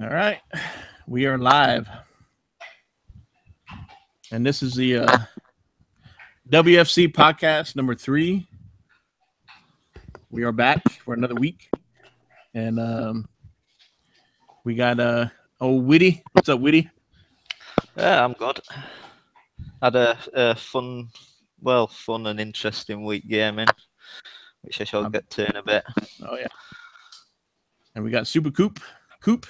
All right, we are live, and this is the W.F.C podcast number 3. We are back for another week, and we got old Witty. What's up, Witty? Yeah, I'm good. Had a fun and interesting week gaming, which I shall get to in a bit. Oh yeah, and we got SuPRCooPR,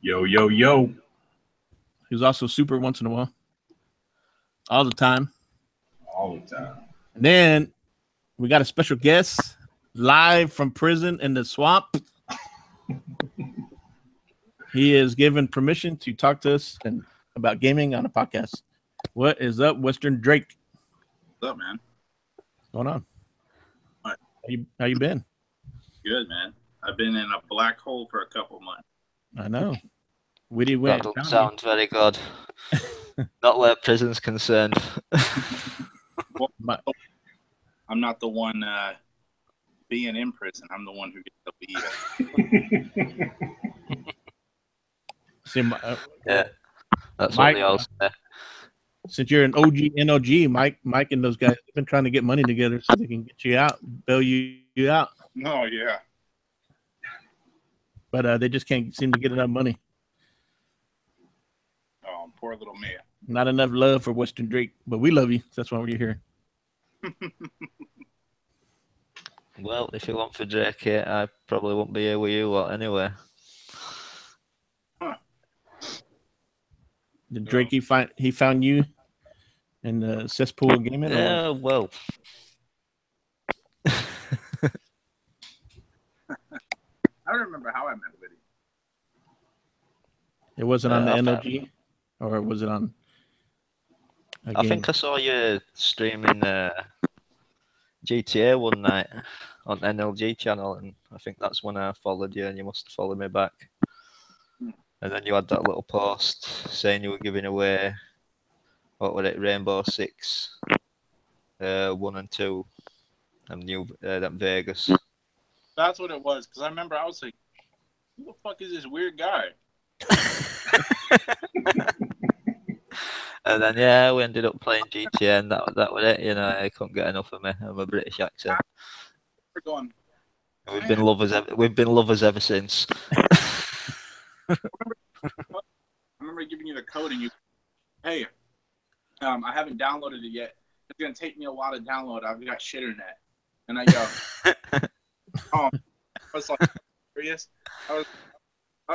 Yo. who's also super once in a while, all the time. And then we got a special guest live from prison in the swamp. He is given permission to talk to us and about gaming on a podcast. What is up, Western Drake? What's up, man? What's going on? What? How you been? Good, man. I've been in a black hole for a couple months. I know. Witty That went. doesn't sound very good. Not where prison's concerned. Well, I'm not the one being in prison. I'm the one who gets to leave. See, Yeah, that's Mike, what they all say. since you're an OG NOG, Mike and those guys have been trying to get money together so they can get you out, bail you out. Oh, yeah. But they just can't seem to get enough money. Oh, poor little me. Not enough love for Western Drake, but we love you. That's why we're here. Well, if it weren't for JK, I probably wouldn't be here with you lot anyway. Did Drake he found you in the cesspool of gaming? Yeah, well. I don't remember how I met Witty. It wasn't on the NOG, or was it on? I think I saw you streaming GTA one night on NLG channel, and I think that's when I followed you, and you must have followed me back. And then you had that little post saying you were giving away, what was it, Rainbow Six, 1 and 2, and that Vegas. That's what it was, because I remember I was like, who the fuck is this weird guy? And then yeah, we ended up playing GTA, and that was it. You know, I couldn't get enough of me. I'm a British accent. We're going. We've been lovers. We've been lovers ever since. I remember giving you the code, and you, hey, I haven't downloaded it yet. It's gonna take me a while to download. I've got shit internet, and I go, oh, I was like, serious? I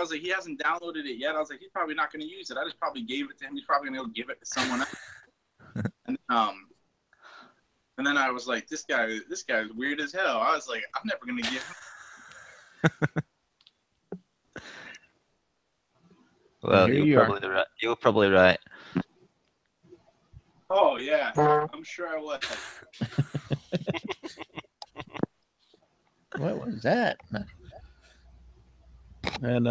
was like, he hasn't downloaded it yet. I was like, he's probably not gonna use it. I just probably gave it to him. He's probably gonna go give it to someone else. And then I was like, this guy is weird as hell. I was like, I'm never gonna give him. Well, you were probably right. Oh yeah, I'm sure I was. What was that? And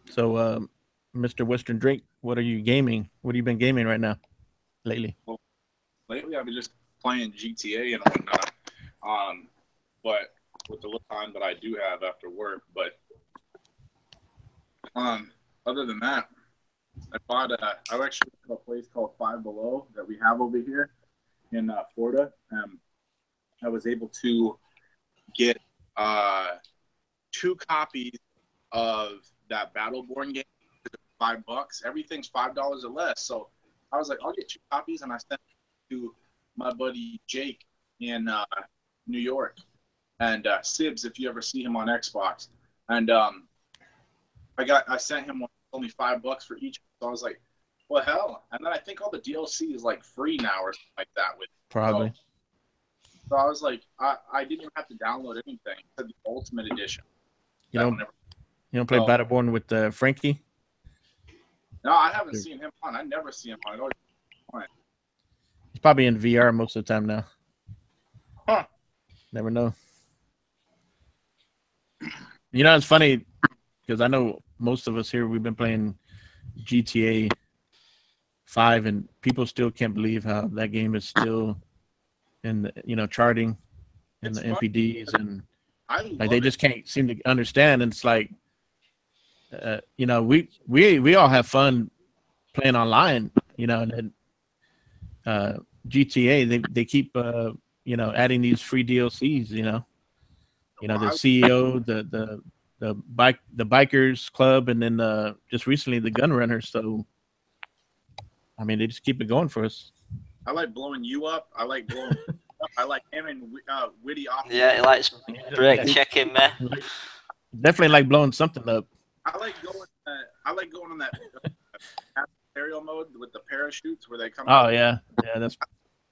so Mr. Western Drake, what are you gaming? What have you been gaming right now, lately? Well, lately I've been just playing GTA and whatnot. But with the little time that I do have after work, but other than that, I actually have a place called Five Below that we have over here in Florida. I was able to get 2 copies of that Battleborn game for $5. Everything's $5 or less. So I was like, I'll get 2 copies, and I sent it to my buddy Jake in New York, and Sibs, if you ever see him on Xbox. And I sent him one, only $5 for each. So I was like, well, hell. And then I think all the DLC is like free now or something like that. With Probably. So I was like, I didn't even have to download anything. It said the Ultimate Edition. You don't play Battleborn with Frankie? No, I haven't seen him on. I never see him on. He's probably in VR most of the time now. Huh. Never know. You know, it's funny because I know most of us here, we've been playing GTA 5, and people still can't believe how that game is still in the, charting and the MPDs, and like they just can't seem to understand. And it's like you know, we all have fun playing online, you know, and then GTA they keep you know, adding these free DLCs, you know, the CEO, the bikers club, and then just recently the gun runners. So I mean, they just keep it going for us. I like blowing you up. I like blowing up. I like him and Witty off. Yeah, he likes break checking me. Definitely like blowing something up. I like going on that aerial mode with the parachutes where they come. Oh yeah, that's.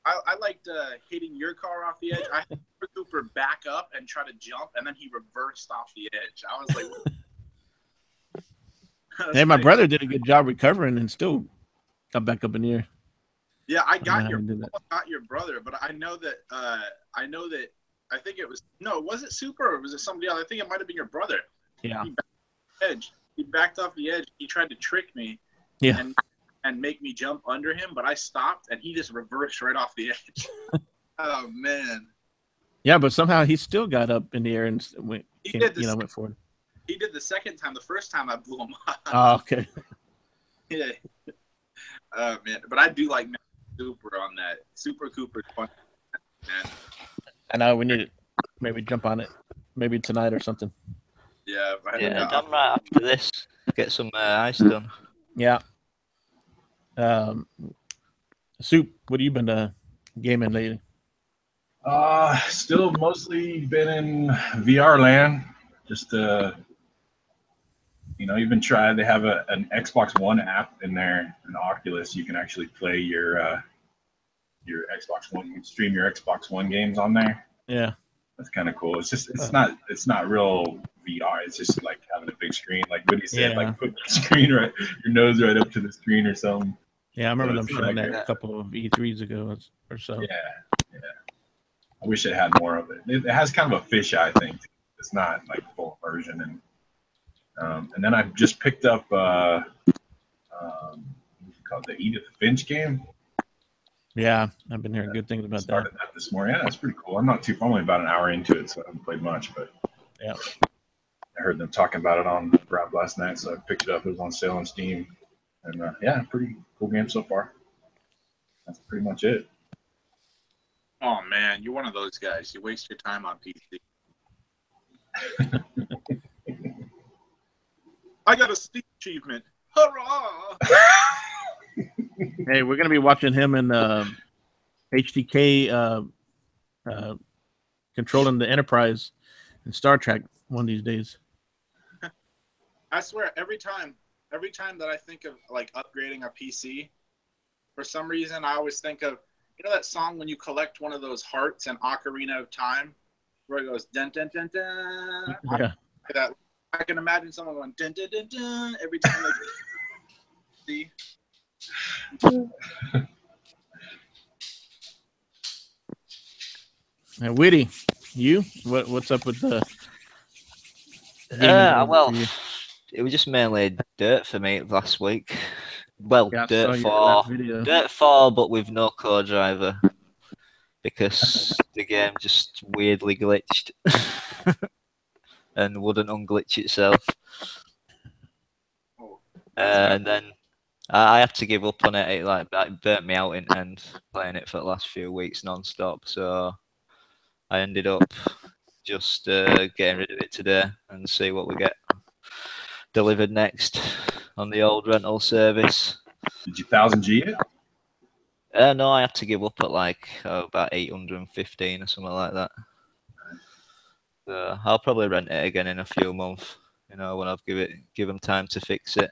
I liked hitting your car off the edge. I had Cooper back up and try to jump, and then he reversed off the edge. I was like, hey, my brother did a good job recovering and still got back up in the air. Yeah, I got your brother, but I know that I think it was was it Super or was it somebody else? I think it might have been your brother. Yeah. He backed off the edge. He tried to trick me. Yeah. And make me jump under him, but I stopped and he just reversed right off the edge. Oh man. Yeah, but somehow he still got up in the air and went forward. He did the second time. The first time I blew him up. Oh, okay. Yeah. Oh man, but I do like Super on that. SuPRCooPR fun. Man. I know we need to maybe jump on it, maybe tonight or something. Yeah. Done right after this. Get some ice done. Yeah. Soup, what have you been gaming lately? Still mostly been in VR land. Just even tried. They have an Xbox One app in there, an Oculus. You can actually play your Xbox One. You can stream your Xbox One games on there. Yeah, that's kind of cool. It's not real VR. It's just like having a big screen, like Witty said, like put the screen right, your nose right up to the screen or something. Yeah, I remember them showing that a couple of E3s ago or so. Yeah. I wish it had more of it. It has kind of a fisheye thing. It's not like full immersion. And then I just picked up what's it called, the Edith Finch game. Yeah, I've been hearing good things about that. Started that this morning. Yeah, that's pretty cool. I'm only about an hour into it, so I haven't played much, but yeah, I heard them talking about it on Rob last night, so I picked it up. It was on sale on Steam. And pretty cool game so far. That's pretty much it. Oh man, you're one of those guys. You waste your time on PC. I got a Steam achievement. Hurrah! Hey, we're gonna be watching him in HDK controlling the Enterprise in Star Trek one of these days. I swear, every time that I think of like upgrading a PC, for some reason I always think of, that song when you collect one of those hearts in Ocarina of Time, where it goes dun dun dun dun. Yeah. I can imagine someone going dun dun dun dun every time they see. And Witty, what's up with the? Well, it was just mainly dirt for me last week. Well, yeah, Dirt 4, but with no co-driver because the game just weirdly glitched and wouldn't unglitch itself. And then I had to give up on it. It burnt me out in the end playing it for the last few weeks non-stop. So I ended up just getting rid of it today and see what we get delivered next on the old rental service. Did you 1000G it? No, I had to give up at about 815 or something like that. So I'll probably rent it again in a few months, when I've give them time to fix it.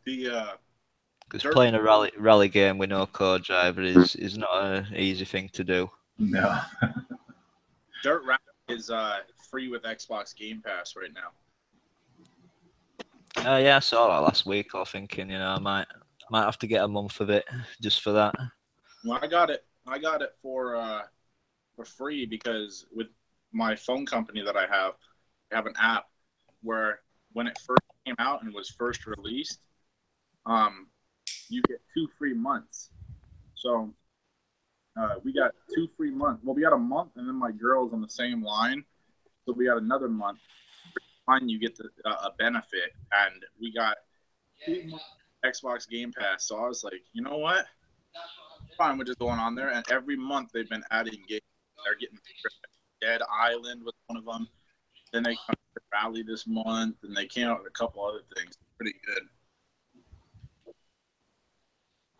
Because playing a rally game with no co-driver is not an easy thing to do. No. Dirt Rally is free with Xbox Game Pass right now. Yeah, I saw that last week. I was thinking, I might have to get a month of it just for that. Well, I got it for free because with my phone company that I have an app where when it first came out and was first released, you get 2 free months. So we got 2 free months. Well, we got a month, and then my girl's on the same line, so we got another month. fine, you get a benefit, and we got Xbox Game Pass. So I was like, you know what? Fine, we're just going on there, and every month they've been adding games. They're getting Dead Island was one of them. Then they come to Rally this month, and they came out with a couple other things. Pretty good.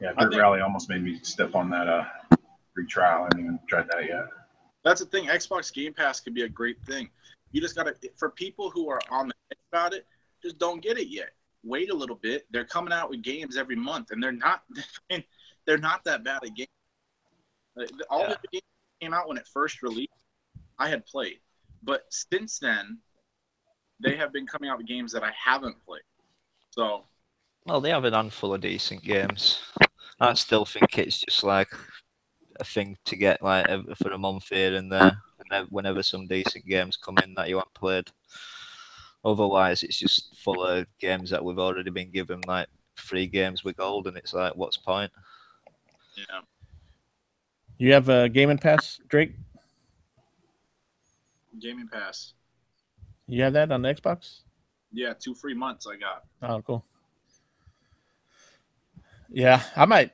Yeah, Dirt Rally almost made me step on that free trial. I haven't even tried that yet. That's the thing. Xbox Game Pass could be a great thing. You just got to, for people who are on the edge about it, just don't get it yet. Wait a little bit. They're coming out with games every month, and they're not that bad at games. All the games came out when it first released, I had played. But since then, they have been coming out with games that I haven't played. So, well, they have an handful of decent games. I still think it's just like a thing to get like for a month here and there, and then whenever some decent games come in that you haven't played. Otherwise, it's just full of games that we've already been given like free games with gold, and it's like, what's the point? yeah. You have a Gaming Pass, Drake? Gaming Pass. You have that on the Xbox? Yeah, 2 free months I got. Oh, cool. Yeah, I might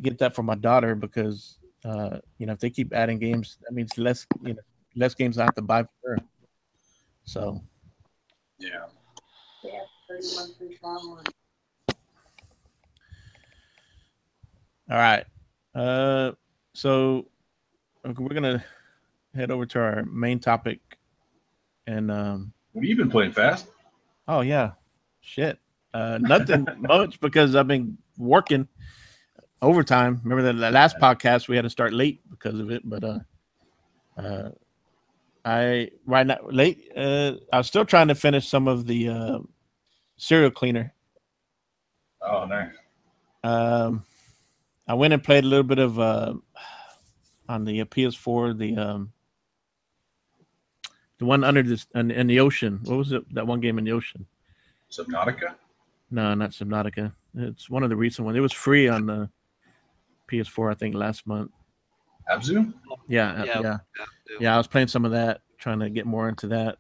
get that for my daughter because if they keep adding games, that means less games I have to buy for her. So yeah. Yeah, 30 months free trial. All right. So we're gonna head over to our main topic, and What have you been playing, Fast? oh yeah, shit, nothing much because I've been working overtime. Remember the last podcast we had to start late because of it, but I was still trying to finish some of the serial cleaner. Oh, nice. I went and played a little bit of on the PS4, the one under this in the ocean. What was it? That one game in the ocean? Subnautica? No, not Subnautica. It's one of the recent ones. It was free on the PS4, I think, last month. Abzu? Yeah. I was playing some of that, trying to get more into that.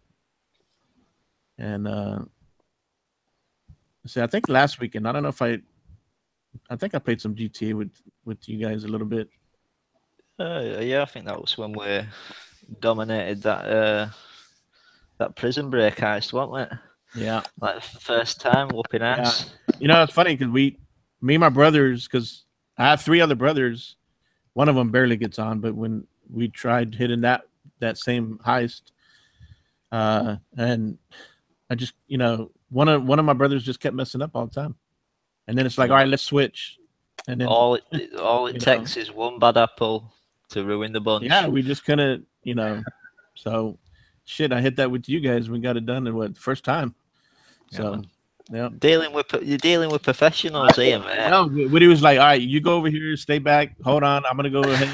And I think last weekend, I don't know if I think I played some GTA with you guys a little bit. Yeah, I think that was when we dominated that prison break heist, wasn't it? Yeah, like the first time whooping ass. Yeah. It's funny because me and my brothers, because I have 3 other brothers, one of them barely gets on, but when we tried hitting that same heist, and I just one of my brothers just kept messing up all the time, and then it's like, all right, let's switch, and then all it takes is one bad apple to ruin the bunch. Yeah, we just couldn't, so shit, I hit that with you guys. We got it done in the first time. So yeah. You're dealing with professionals here, man. No, Witty was like, all right, you go over here, stay back, hold on, I'm gonna go ahead.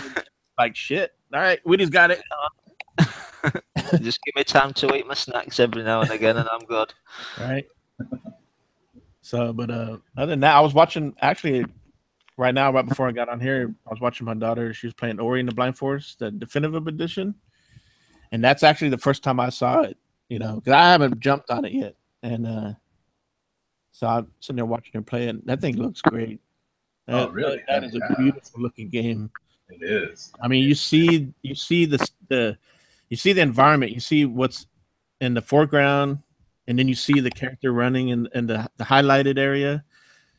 Like shit. All right, Witty's got it. Just give me time to eat my snacks every now and again, and I'm good. All right. So, but other than that, I was watching actually right now, right before I got on here, I was watching my daughter. She was playing Ori and the Blind Forest, the definitive edition, and that's actually the first time I saw it. Because I haven't jumped on it yet, and so I'm sitting there watching her play, and that thing looks great. Oh, really? That is a beautiful looking game. It is. I mean, you see the environment, you see what's in the foreground, and then you see the character running in the highlighted area,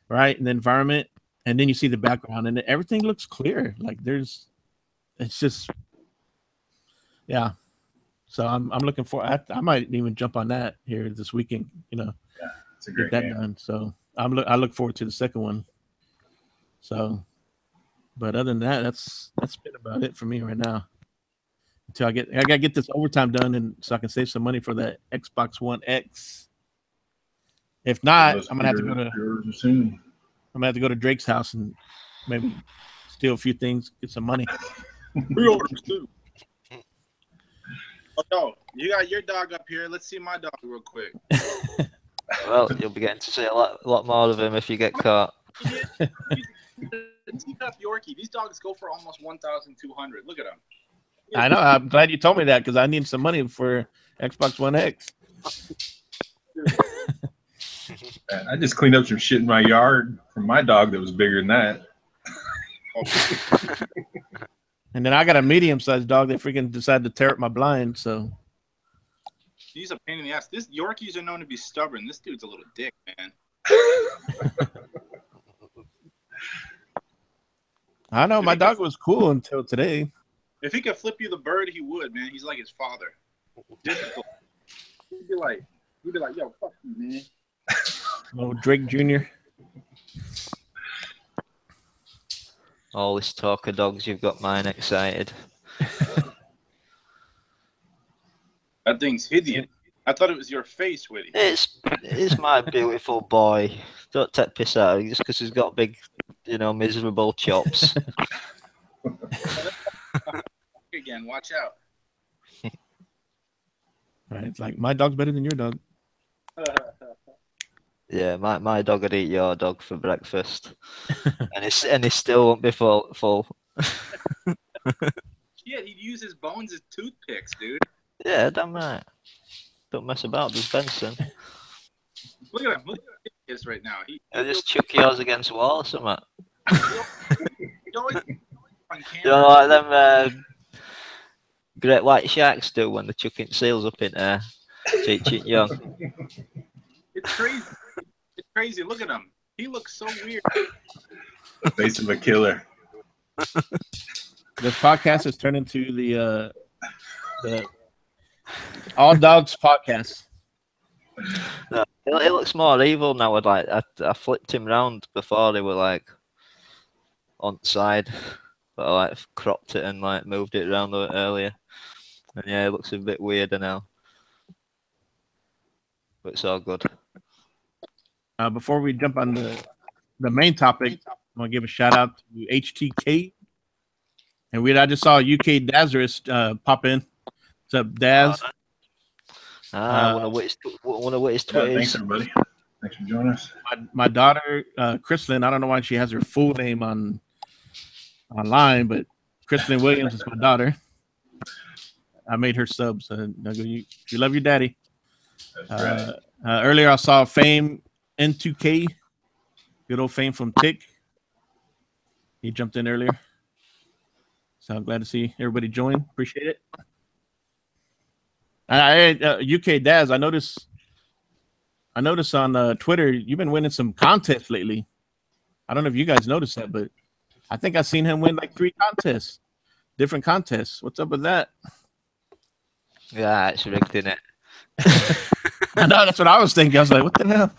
right? And the environment, and then you see the background, and everything looks clear. Like it's just, yeah. So I'm looking for. I might even jump on that here this weekend. Yeah, it's a great get that game. done. So I look forward to the second one. So, but other than that, that's been about it for me right now. Until I gotta get this overtime done, and so I can save some money for that Xbox One X. If not, I'm gonna have to go to Drake's house and maybe steal a few things, get some money. Pre-orders too. Oh no, you got your dog up here. Let's see my dog real quick. Well, you'll be getting to see a lot more of him if you get caught. Teacup Yorkie. These dogs go for almost 1,200. Look at them. I know. I'm glad you told me that because I need some money for Xbox One X. Man, I just cleaned up some shit in my yard from my dog that was bigger than that. And then I got a medium-sized dog that freaking decided to tear up my blind. So He's a pain in the ass. This Yorkies are known to be stubborn. This dude's a little dick, man. I know my dog was cool until today. If he could flip you the bird, he would, man. He's like his father. Difficult. He'd be like, yo, fuck you, man. Oh, Drake Jr. All this talk of dogs, you've got mine excited. That thing's hideous. I thought it was your face, Witty. It's my beautiful boy. Don't take piss out of him just because he's got big, miserable chops. Again, watch out. Right, it's like my dog's better than your dog. Yeah, my dog would eat your dog for breakfast, and he still won't be full. Yeah, he'd use his bones as toothpicks, dude. Yeah, damn right. Don't mess about, does Benson? Look at him. Look at this right now. He'll just chuck yours against the wall or something. Like them great white sharks do when they're chucking seals up in there, teaching young. It's crazy. It's crazy. Look at him. He looks so weird. The face of a killer. This podcast has turned into the All Dogs podcast. No, it looks more evil now. I flipped him round before they were like on the side, but I cropped it and moved it around earlier. And yeah, it looks a bit weirder now, but it's all good. Before we jump on the main topic, I want to give a shout out to HTK. And I just saw UK Dazarist pop in. What's up, Daz? One of Witty's Twitters. Thanks, everybody. Thanks for joining us. My daughter, Chrislyn, I don't know why she has her full name online, but Chrislyn Williams is my daughter. I made her sub, so you love your daddy. That's right. Earlier, I saw Fame N2K, good old Fame from Tick. He jumped in earlier. So I'm glad to see everybody join. Appreciate it. UK Daz, I noticed on Twitter you've been winning some contests lately. I don't know if you guys noticed that, but I think I've seen him win like 3 contests, different contests. What's up with that? Yeah, it's rigged, isn't it? I know, that's what I was thinking. I was like, what the hell?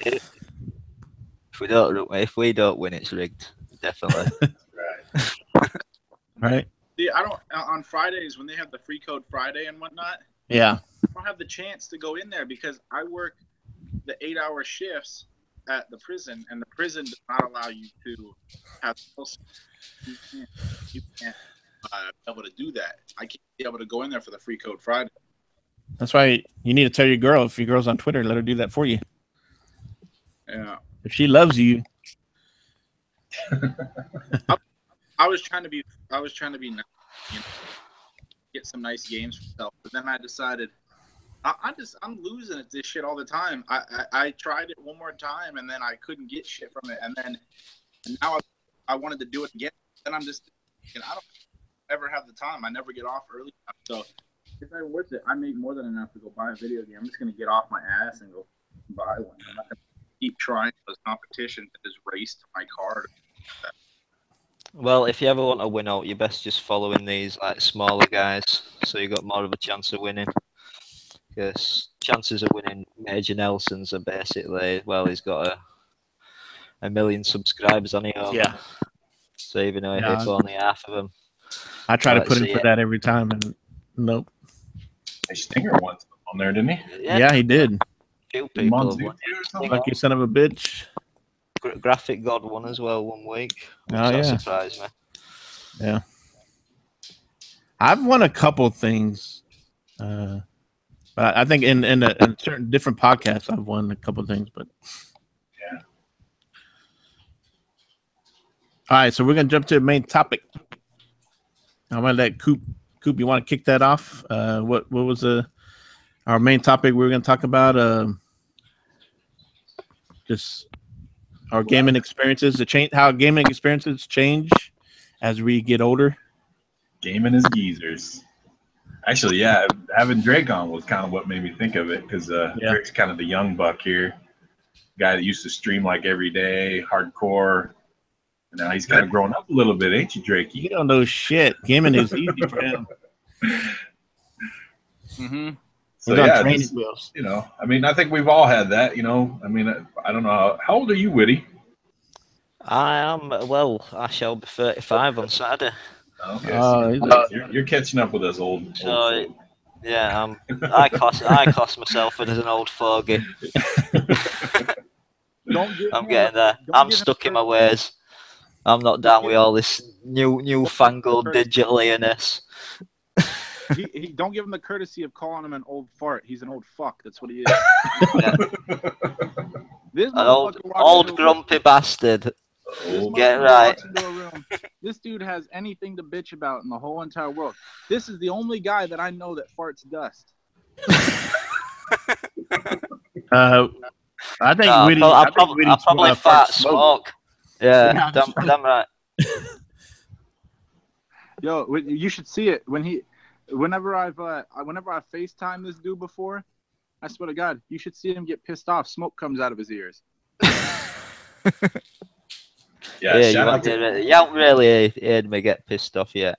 If we don't win, it's rigged. Definitely. Right. See, I don't on Fridays when they have the free code Friday and whatnot. Yeah. I don't have the chance to go in there because I work the 8-hour shifts at the prison, and the prison does not allow you to have. You can't be able to do that. I can't be able to go in there for the free code Friday. That's why you need to tell your girl, if your girl's on Twitter, let her do that for you. Yeah. If she loves you. I was trying to be nice, get some nice games for myself, but then I decided I'm losing at this shit all the time. I tried it one more time and then I couldn't get shit from it, and now I wanted to do it again. Then I'm just I don't ever have the time. I never get off early enough. So it's not worth it. I make more than enough to go buy a video game. I'm just gonna get off my ass and go buy one. I'm not gonna keep trying those competitions that just race to my card. Well, if you ever want to win out, you're best just following these smaller guys, so you got more of a chance of winning. Because chances of winning Major Nelson's are basically, well, he's got a million subscribers on here. Yeah. So even though if only half of them. I try to put in for that every time, and nope. Stinger once on there, didn't he? Yeah, he did. Few people have won. Lucky son of a bitch. Graphic God won as well one week. That surprised me. Yeah. I've won a couple things. But I think in certain different podcasts, I've won a couple things. But yeah. All right, so we're gonna jump to the main topic. I'm gonna let Coop. You want to kick that off? What was the our main topic, we're going to talk about just our gaming experiences, how gaming experiences change as we get older. Gaming is geezers. Actually, yeah, having Drake on was kind of what made me think of it, because Drake's kind of the young buck here, guy that used to stream like every day, hardcore. And now he's kind of grown up a little bit, ain't you, Drake? You don't know shit. Gaming is easy for him. Mm-hmm. So yeah, just, you know, I mean, I think we've all had that, you know. I mean, I don't know. How old are you, Witty? I am, well, I shall be 35 on Saturday. Okay, so you're catching up with us old folk. Yeah, I class myself as an old fogey. I'm getting there. I'm stuck in my ways. I'm not down with all this newfangled digital-ness. He don't give him the courtesy of calling him an old fart. He's an old fuck. That's what he is. Yeah. This an old grumpy bastard. Get right. This dude has anything to bitch about in the whole entire world. This is the only guy that I know that farts dust. I think Witty. I'll probably fart smoke. Yeah, damn right. Yo, you should see it whenever I've FaceTime this dude before. I swear to God, you should see him get pissed off. Smoke comes out of his ears. Yeah, you haven't really heard me get pissed off yet.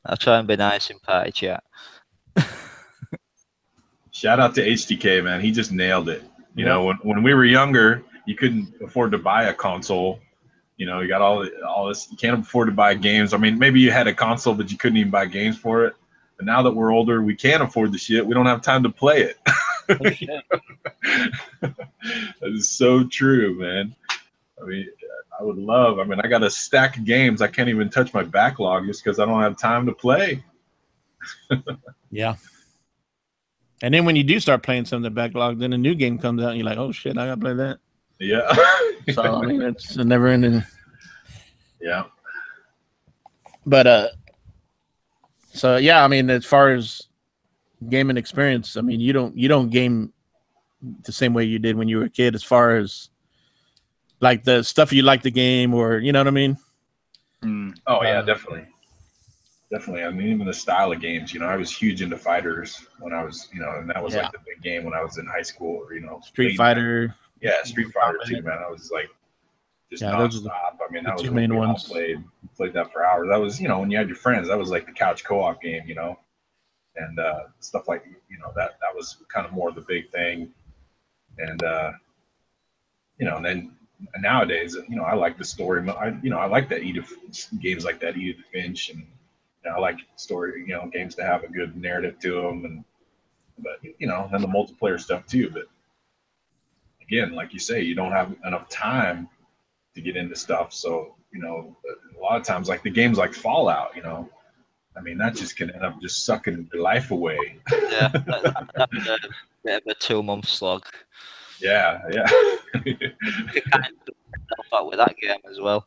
I'll try and be nice in party chat. Shout out to HDK, man. He just nailed it. You know, when we were younger, you couldn't afford to buy a console. You know, you got all this. You can't afford to buy games. I mean, maybe you had a console, but you couldn't even buy games for it. But now that we're older, we can't afford the shit. We don't have time to play it. That is so true, man. I mean, I got a stack of games. I can't even touch my backlog just because I don't have time to play. Yeah. And then when you do start playing some of the backlog, then a new game comes out and you're like, oh shit, I gotta play that. Yeah. So I mean, it's a never ending. Yeah. But so yeah, I mean, as far as gaming experience, I mean, you don't game the same way you did when you were a kid, as far as like the stuff you like the game, or you know what I mean? Oh yeah, definitely. I mean, even the style of games, you know, I was huge into fighters when I was, you know, and that was like the big game when I was in high school, or, you know, Street Fighter. Yeah, Street Fighter too, man. I was like just nonstop. I mean, that was main ones. Played that for hours. That was, you know, when you had your friends, that was like the couch co-op game, you know, and stuff like, you know, that was kind of more the big thing. And you know, and then nowadays, you know, I like the story. I like that games like that, Edith Finch, and you know, I like story, you know, games to have a good narrative to them, but you know, and the multiplayer stuff too. But again, like you say, you don't have enough time to get into stuff. So, you know, a lot of times, like the games like Fallout, you know, I mean, that just can end up just sucking your life away. Yeah, that's a bit of a 2-month slog. Yeah. You kind of out with that game as well.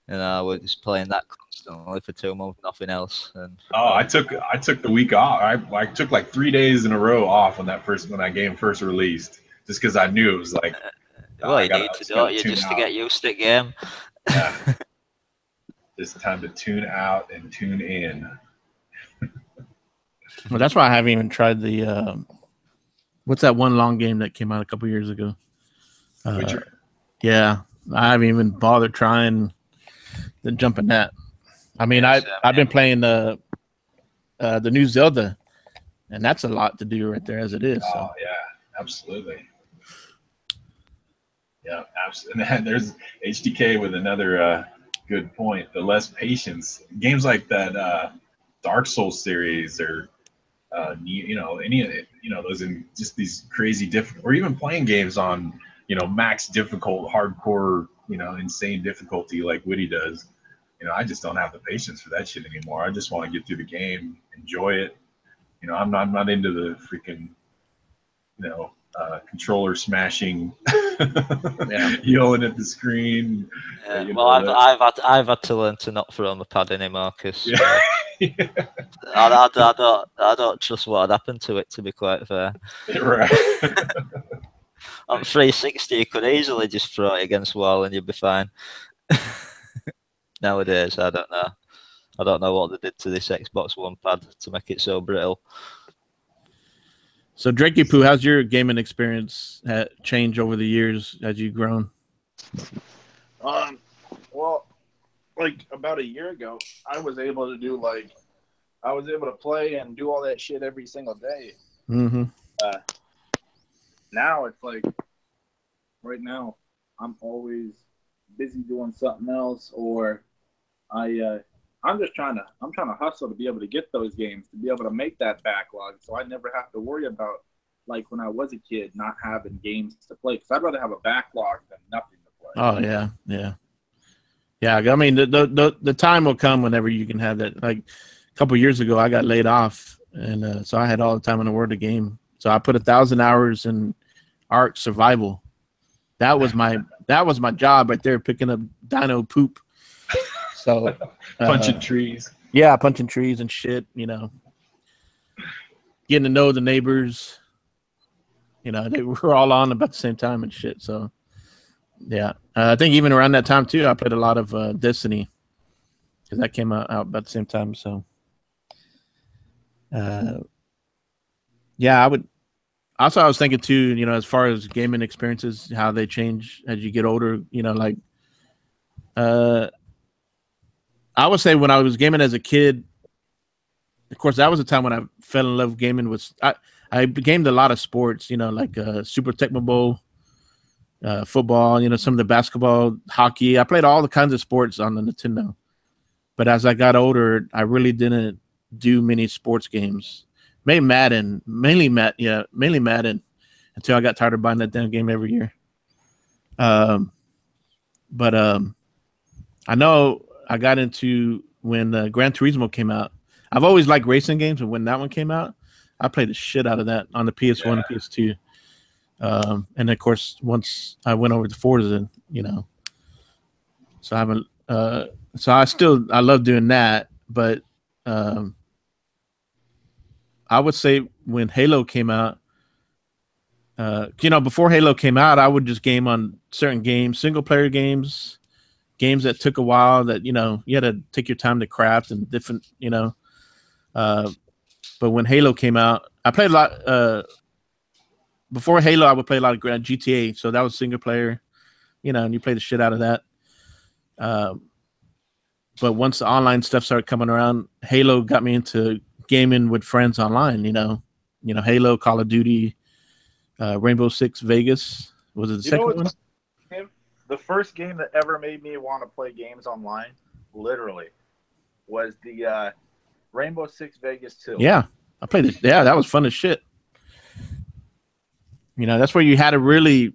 You know, we're just playing that constantly for 2 months, nothing else. And I took the week off. I took like 3 days in a row off when that game first released, just because I knew it was like. Well, you need to do it just to get used to the game. Yeah. Just time to tune out and tune in. Well, that's why I haven't even tried the what's that one long game that came out a couple years ago? Witcher. Yeah, I haven't even bothered trying to jump in that. I mean, I've been playing the new Zelda, and that's a lot to do right there as it is. So. Oh yeah, absolutely. Yeah, absolutely. And there's HDK with another good point. The less patience. Games like that Dark Souls series, or you know, any of it, you know, those in just these crazy different, or even playing games on, you know, max difficult, hardcore, you know, insane difficulty like Witty does. You know, I just don't have the patience for that shit anymore. I just want to get through the game, enjoy it. You know, I'm not into the freaking, you know, controller smashing, yelling at the screen. Yeah, well, I've had to learn to not throw my pad anymore, because I don't trust what had happened to it, to be quite fair. Right. On 360, you could easily just throw it against the wall and you'd be fine. Nowadays, I don't know. I don't know what they did to this Xbox One pad to make it so brittle. So, Drakey Poo, how's your gaming experience changed over the years as you've grown? Well, like about a year ago, I was able to play and do all that shit every single day. Mm-hmm. Now it's like, right now, I'm always busy doing something else, or I'm trying to hustle to be able to get those games, to be able to make that backlog, so I never have to worry about, like when I was a kid, not having games to play. Because I'd rather have a backlog than nothing to play. Oh yeah. I mean, the time will come whenever you can have that. Like a couple of years ago, I got laid off, and so I had all the time in the world to game. So I put 1,000 hours in Ark Survival. That was my job right there, picking up dino poop. So Punching trees. Yeah, punching trees and shit. You know, getting to know the neighbors. You know, they were all on about the same time and shit. So yeah, I think even around that time too, I played a lot of Destiny, because that came out about the same time. So yeah, I would. Also, I was thinking too, you know, as far as gaming experiences, how they change as you get older. You know, like I would say when I was gaming as a kid, of course, that was a time when I fell in love with gaming. I gamed a lot of sports, you know, like Super Tecmo Bowl, football, you know, some of the basketball, hockey. I played all the kinds of sports on the Nintendo. But as I got older, I really didn't do many sports games. Mainly Madden, until I got tired of buying that damn game every year. But I know I got into when Gran Turismo came out. I've always liked racing games, and when that one came out, I played the shit out of that on the PS1 and PS2. And of course, once I went over to Forza, you know, so I haven't. So I love doing that, but I would say when Halo came out, you know, before Halo came out, I would just game on certain games, single player games that took a while, that, you know, you had to take your time to craft and different, you know. But when Halo came out, I played a lot. Before Halo, I would play a lot of GTA, so that was single player, you know, and you play the shit out of that. But once the online stuff started coming around, Halo got me into gaming with friends online. You know, Halo, Call of Duty, Rainbow Six Vegas. Was it the second one? The first game that ever made me want to play games online, literally, was the Rainbow Six Vegas 2. Yeah, I played it. Yeah, that was fun as shit. You know, that's where you had to really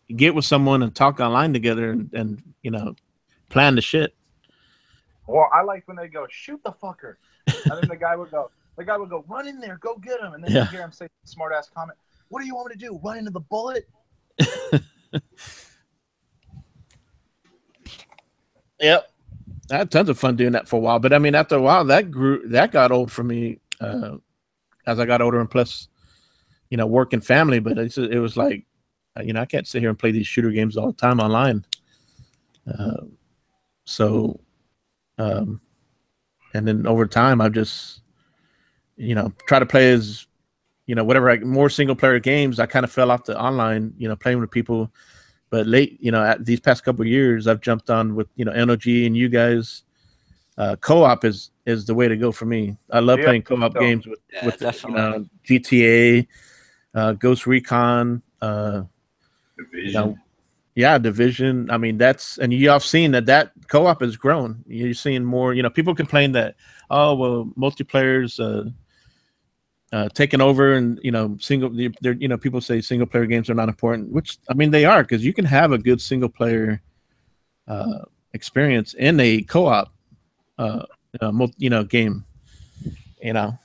get with someone and talk online together and you know, plan the shit. Well, I like when they go, shoot the fucker. And then the guy would go, run in there, go get him. And then you hear him say smart ass comment, what do you want me to do? Run into the bullet? Yep. I had tons of fun doing that for a while. But I mean, after a while, that got old for me as I got older, and plus, you know, work and family. But it was like, you know, I can't sit here and play these shooter games all the time online. And then over time, I've just, you know, try to play as, you know, more single player games. I kind of fell off the online, you know, playing with people. But you know, at these past couple of years, I've jumped on with, you know, NOG and you guys. Co-op is the way to go for me. I love playing co-op games with you know, GTA, Ghost Recon, Division. You know, Division. I mean, and you have seen that co-op has grown. You're seeing more. You know, people complain that, oh well, multiplayer's taking over, and you know, you know, people say single player games are not important, which I mean they are, because you can have a good single player experience in a co-op you know, game, you know.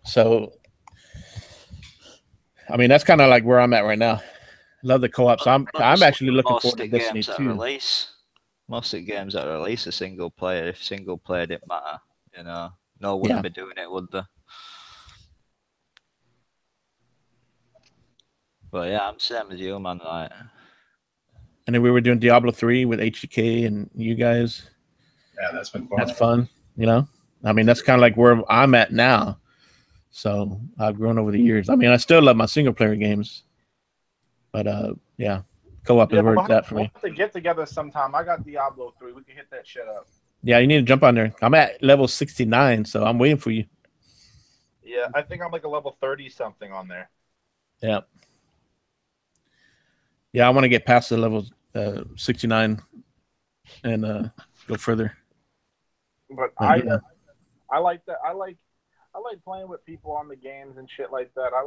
So I mean, that's kind of like where I'm at right now. Love the co-ops. I'm actually looking forward to Destiny 2. Most of the games that release are single player. If single player didn't matter, You know, no one would be doing it, would they? But yeah, I'm same as you, man. Like, and then we were doing Diablo 3 with HGK and you guys. Yeah, that's been fun. That's fun, you know. I mean, that's kind of like where I'm at now. So I've grown over the years. I mean, I still love my single player games, but yeah, co-op is where it's at for me. We'll have to get together sometime. I got Diablo 3. We can hit that shit up. Yeah, you need to jump on there. I'm at level 69, so I'm waiting for you. Yeah, I think I'm like a level 30 something on there. Yeah. Yeah, I want to get past the level 69 and go further. But I like that. I like playing with people on the games and shit like that. I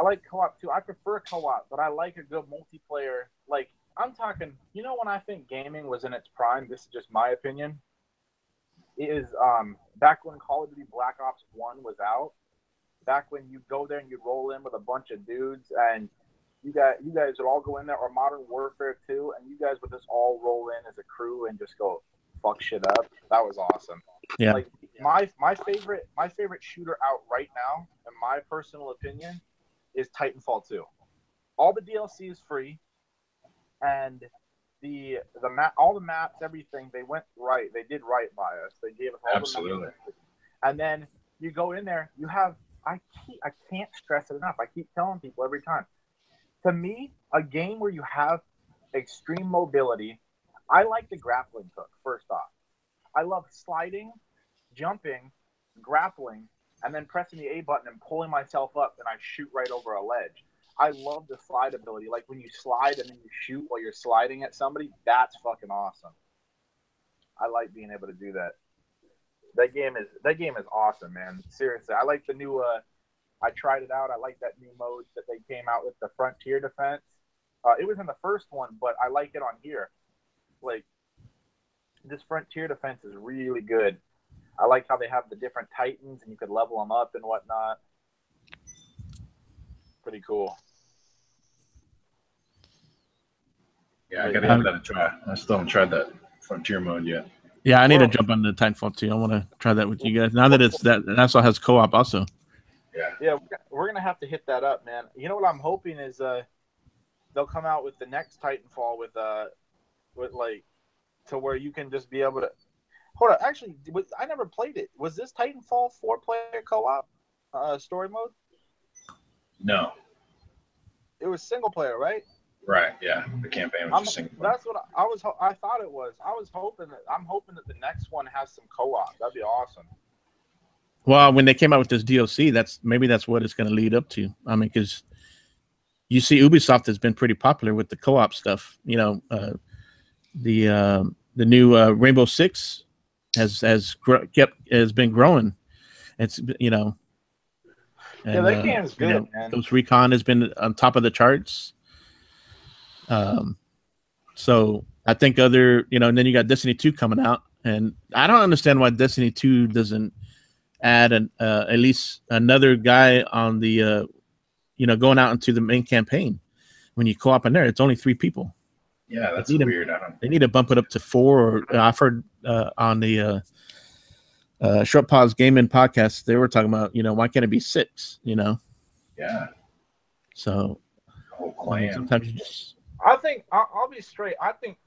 like co-op too. I prefer co-op, but I like a good multiplayer. Like, I'm talking, you know, when I think gaming was in its prime, this is just my opinion, is back when Call of Duty Black Ops 1 was out, back when you go there and you roll in with a bunch of dudes and you guys would all go in there, or Modern Warfare 2, and you guys would just all roll in as a crew and just go fuck shit up. That was awesome. Yeah. Like, my favorite shooter out right now, in my personal opinion, is Titanfall 2. All the DLC is free, and the map, all the maps, everything, they went right. They did right by us. They gave us all the maps. And then you go in there, you have I can't stress it enough. I keep telling people every time. To me, a game where you have extreme mobility, I like the grappling hook, first off. I love sliding, jumping, grappling, and then pressing the A button and pulling myself up, and I shoot right over a ledge. I love the slide ability. Like when you slide and then you shoot while you're sliding at somebody, that's fucking awesome. I like being able to do that. That game is awesome, man. Seriously, I like the new. I tried it out. I like that new mode that they came out with, the Frontier Defense. It was in the first one, but I like it on here. Like, this Frontier Defense is really good. I like how they have the different Titans and you could level them up and whatnot. Pretty cool. Yeah, I gotta give that a try. I still haven't tried that Frontier mode yet. Yeah, I need to jump on the Titanfall too. I want to try that with you guys. Now that that's all has co-op also. Yeah, we're gonna have to hit that up, man. You know what I'm hoping is they'll come out with the next Titanfall with like to where you can just be able to. Hold on, actually, I never played it. Was this Titanfall 4-player co-op story mode? No. It was single player, right? Right. Yeah, the campaign was just single player. That's what I thought it was. I'm hoping that the next one has some co-op. That'd be awesome. Well, when they came out with this DLC, that's what it's going to lead up to. I mean, because you see, Ubisoft has been pretty popular with the co-op stuff. You know, the new Rainbow Six has been growing. It's, you know, and, that game's good, you know, man. Ghost Recon has been on top of the charts. So I think other, you know, and then you got Destiny 2 coming out, and I don't understand why Destiny 2 doesn't add at least another guy on the, you know, going out into the main campaign. When you co-op in there, it's only 3 people. Yeah, that's weird. They need to bump it up to 4. Or I've heard on the Short Pause Gaming podcast, they were talking about, you know, why can't it be 6? You know. Yeah. So whole clan. I mean, sometimes you just. I think I'll be straight. I think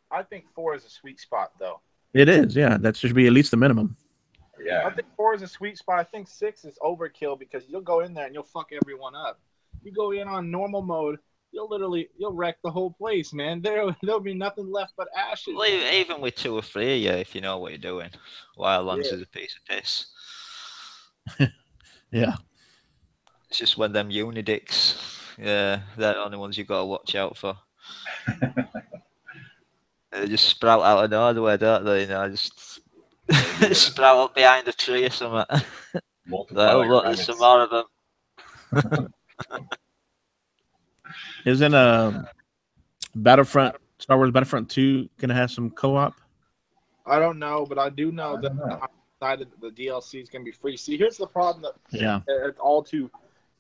4 is a sweet spot, though. It is, yeah. That should be at least the minimum. Yeah. I think 4 is a sweet spot. I think 6 is overkill because you'll go in there and you'll fuck everyone up. You go in on normal mode, you'll wreck the whole place, man. There'll be nothing left but ashes. Well, even with 2 or 3, yeah, if you know what you're doing. Wildlands is a piece of piss. Yeah. It's just when them Unidicks, yeah, they're the only ones you got to watch out for. They just sprout out of nowhere, don't they? You know, just sprout up behind a tree or something. Look, there's some more of them. Isn't Battlefront, Star Wars Battlefront 2 gonna have some co-op? I don't know, but I do know that I decided that the DLC is gonna be free. See, here's the problem that it's all too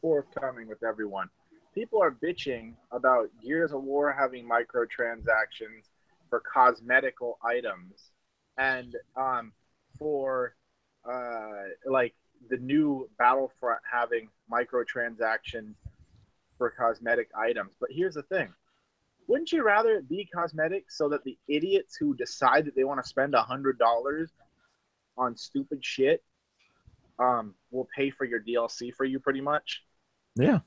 forthcoming with everyone. People are bitching about Gears of War having microtransactions for cosmetical items, and for like the new Battlefront having microtransactions for cosmetic items. But here's the thing. Wouldn't you rather it be cosmetic so that the idiots who decide that they want to spend $100 on stupid shit will pay for your DLC for you pretty much? Yeah.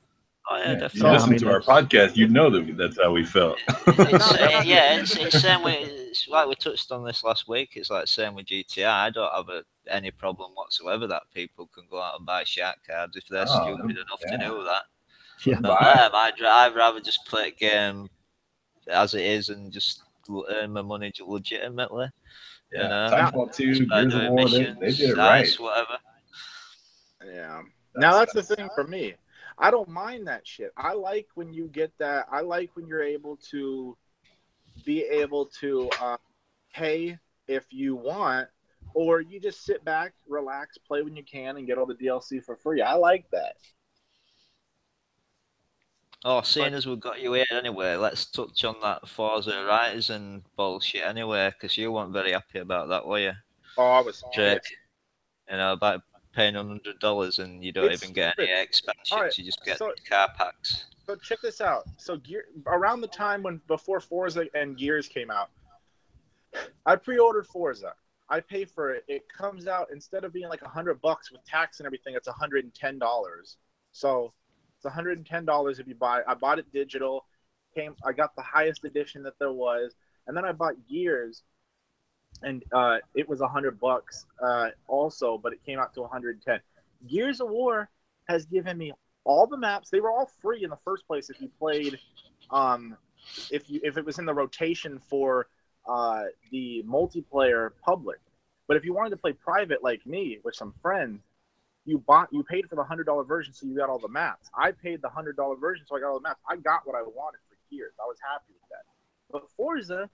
Oh, yeah, Yeah, you definitely. listen to our podcast, you know that's how we felt. It's same with, it's like we touched on this last week. It's like same with GTI. I don't have any problem whatsoever that people can go out and buy shark cards if they're stupid enough to do that. Yeah. But I'd rather just play a game as it is and just earn my money legitimately. Yeah, You know? Titanfall 2, Gears of War, they did it right. Whatever. Yeah. Now that's the thing for me. I don't mind that shit. I like when you get that. I like when you're able to pay if you want, or you just sit back, relax, play when you can, and get all the DLC for free. I like that. Oh, seeing as we've got you here anyway, let's touch on that Forza Horizon bullshit anyway, because you weren't very happy about that, were you? Oh, I was Drake, pissed. you know, about paying $100 and you don't It's even get any stupid. expansions, Alright, you just get so- car packs. So check this out. So around the time before Forza and Gears came out, I pre-ordered Forza. I pay for it. It comes out, instead of being like $100 with tax and everything, it's $110. So it's $110 if you buy. I bought it digital. I got the highest edition that there was, and then I bought Gears, and it was $100 also, but it came out to $110. Gears of War has given me all the maps. They were all free in the first place if you played, if it was in the rotation for the multiplayer public. But if you wanted to play private like me with some friends, you paid for the $100 version, so you got all the maps. I paid the $100 version, so I got all the maps. I got what I wanted for Gears. I was happy with that. But Forza,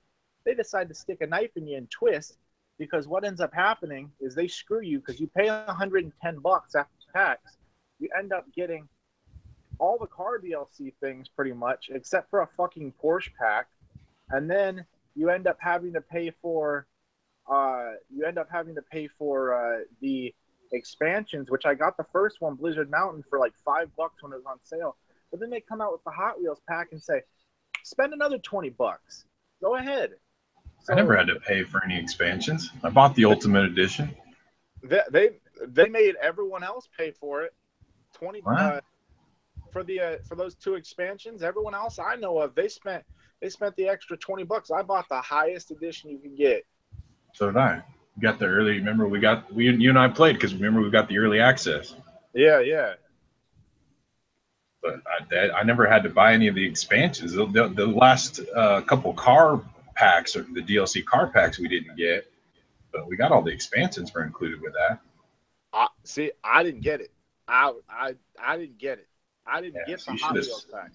they decide to stick a knife in you and twist, because what ends up happening is they screw you because you pay $110 after tax. You end up getting all the car DLC things pretty much, except for a fucking Porsche pack, and then you end up having to pay for the expansions, which I got the first one, Blizzard Mountain, for like $5 when it was on sale. But then they come out with the Hot Wheels pack and say, spend another $20. Go ahead. So, I never had to pay for any expansions. I bought the Ultimate Edition. They made everyone else pay for it. For those 2 expansions. Everyone else I know of, they spent the extra $20. I bought the highest edition you can get. So did I. We got the early. Remember, you and I played because remember we got the early access. Yeah. But I never had to buy any of the expansions. The last couple car packs or the DLC car packs we didn't get, but we got all the expansions were included with that. See, I didn't get it. I didn't get it. I didn't get the Hot Wheels pack.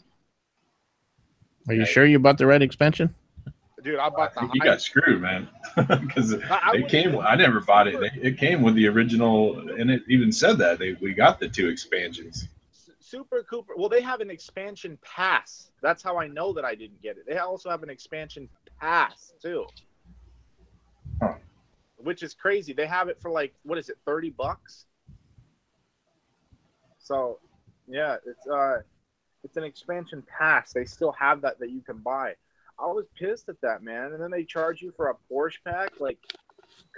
Are you sure you bought the right expansion? Dude, I bought you got screwed, man, because it came. I never bought it. It came with the original, and it even said that we got the 2 expansions. SuPRCooPR. Well, they have an expansion pass. That's how I know that I didn't get it. They also have an expansion pass too, which is crazy. They have it for like, what is it, $30? So, yeah, it's an expansion pass. They still have that you can buy. I was pissed at that, man. And then they charge you for a Porsche pack. Like,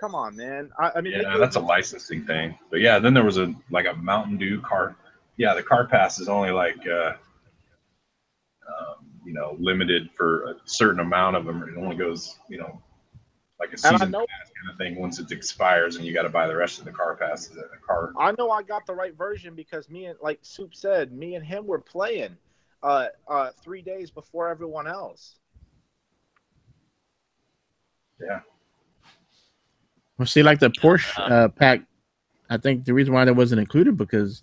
come on, man. I mean, yeah, that's a licensing thing. But yeah, then there was a Mountain Dew car. Yeah, the car pass is only like limited for a certain amount of them. It only goes, like a season pass kind of thing. Once it expires, and you got to buy the rest of the car passes in the car. I know I got the right version because like Soup said, me and him were playing 3 days before everyone else. Yeah. Well, see, like the Porsche pack, I think the reason why that wasn't included because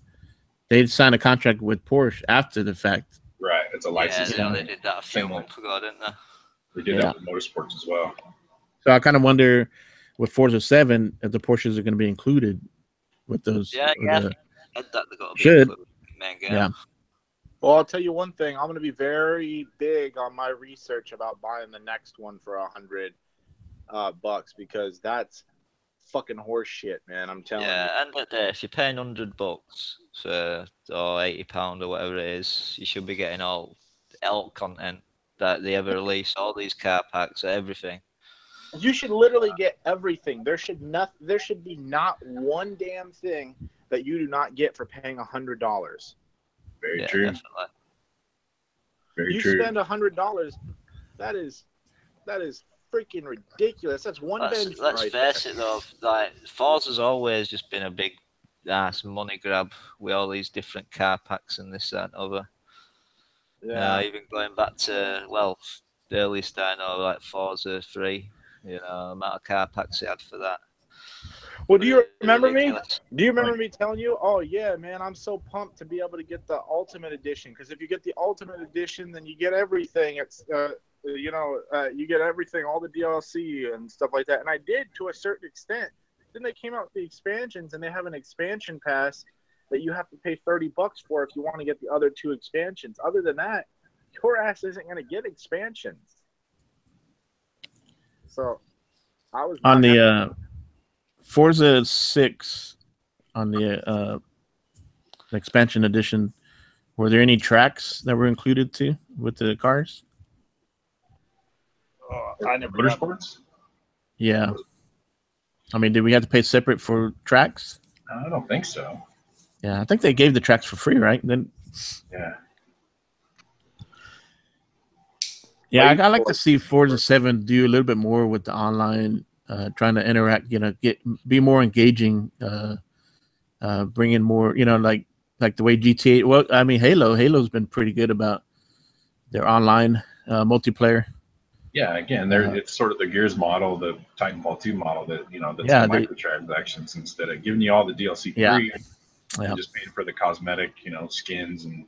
they signed a contract with Porsche after the fact. Right, it's a license. Yeah, they did that a few months ago, didn't they? They did that with motorsports as well. So I kind of wonder with Forza 7 if the Porsches are going to be included with those. Yeah. That they got to be should. included. Yeah. Well, I'll tell you one thing. I'm going to be very big on my research about buying the next one for $100 because that's fucking horse shit, man. I'm telling you. Yeah, and if you're paying $100 for or £80 or whatever it is, you should be getting all content that they ever release, all these car packs, everything. You should literally get everything. There should be not one damn thing that you do not get for paying $100. Very true. Definitely. Very You true. spend $100, that is freaking ridiculous. That's one bench. Let's face it though, like Forza's always just been a big ass money grab with all these different car packs and this, that, and other. Yeah. Even going back to the earliest I know, like Forza 3, the amount of car packs they had for that. Well, do you remember me? Do you remember me telling you, oh, yeah, man, I'm so pumped to be able to get the Ultimate Edition. Because if you get the Ultimate Edition, then you get everything. It's, you get everything, all the DLC and stuff like that. And I did to a certain extent. Then they came out with the expansions, and they have an expansion pass that you have to pay $30 for if you want to get the other 2 expansions. Other than that, your ass isn't going to get expansions. So I was on the Forza 6 on the expansion edition. Were there any tracks that were included too with the cars? I never Motorsports? Yeah. I mean, did we have to pay separate for tracks? I don't think so. Yeah, I think they gave the tracks for free, right? Then. Yeah. Yeah, I like to see Forza 7 do a little bit more with the online, trying to interact, be more engaging, bring in more, like the way GTA. Well, I mean, Halo's been pretty good about their online multiplayer. Yeah, again, it's sort of the Gears model, the Titanfall 2 model that's the microtransactions instead of giving you all the DLC free. You're just paying for the cosmetic, skins and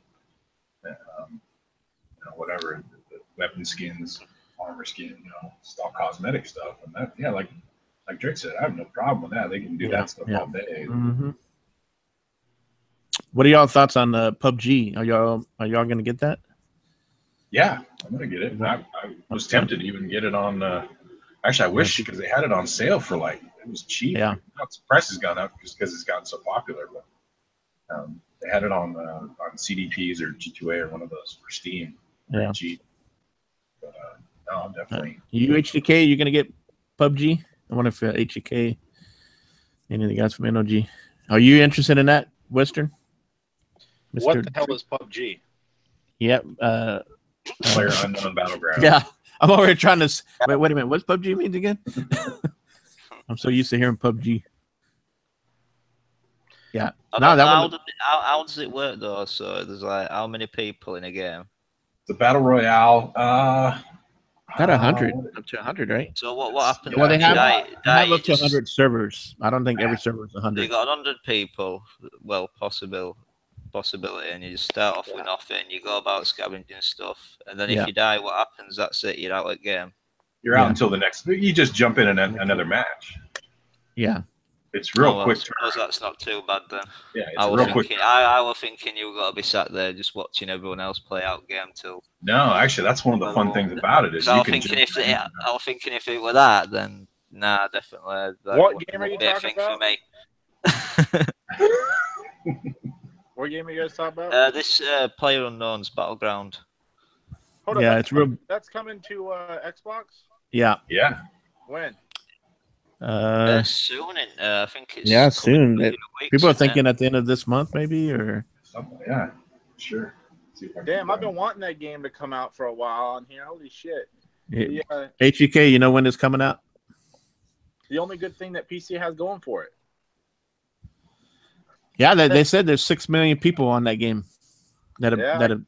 whatever, the weapon skins, armor skin, it's all cosmetic stuff. And that, like Drake said, I have no problem with that. They can do that stuff all day. Mm-hmm. What are y'all thoughts on PUBG? Are y'all gonna get that? Yeah, I'm gonna get it. I was tempted to even get it on. Actually, I wish, because they had it on sale for it was cheap. Yeah, the price has gone up just because it's gotten so popular. But they had it on CDPs or G2A or one of those for Steam. Yeah, cheap. But no, I'm definitely. You HDK, you're gonna get PUBG. I wonder if HDK, any of the guys from NOG, are you interested in that, Western? Mr. What the hell is PUBG? Yep. Player Unknown Battleground. Yeah, I'm over here trying to wait a minute. What's PUBG means again? I'm so used to hearing PUBG. Yeah. How does it work though? So there's how many people in a game? The battle royale. Got 100 up to 100, right? So what happens? Well, they have up to 100 servers. I don't think every server is 100. They got 100 people. Well, possibility, and you just start off with nothing. You go about scavenging stuff, and then if you die, what happens? That's it. You're out of the game. You're out until the next. You just jump in another match. Yeah, it's real quick. I suppose that's not too bad then. Yeah, it's real quick. I was thinking you got to be sat there just watching everyone else play out game till. No, actually, that's one of the fun things about it. Is I was thinking if it were that, then nah, definitely. What game are you talking about? For me. What game are you guys talking about? This PlayerUnknown's Battleground. Hold on, yeah, it's real. That's coming to Xbox? Yeah. Yeah. When? Soon. I think it's soon. People are thinking at the end of this month, maybe, or something. Yeah, sure. Damn, I've been wanting that game to come out for a while on here. Holy shit. Yeah. HEK, you know when it's coming out? The only good thing that PC has going for it. Yeah, they said there's 6 million people on that game. So didn't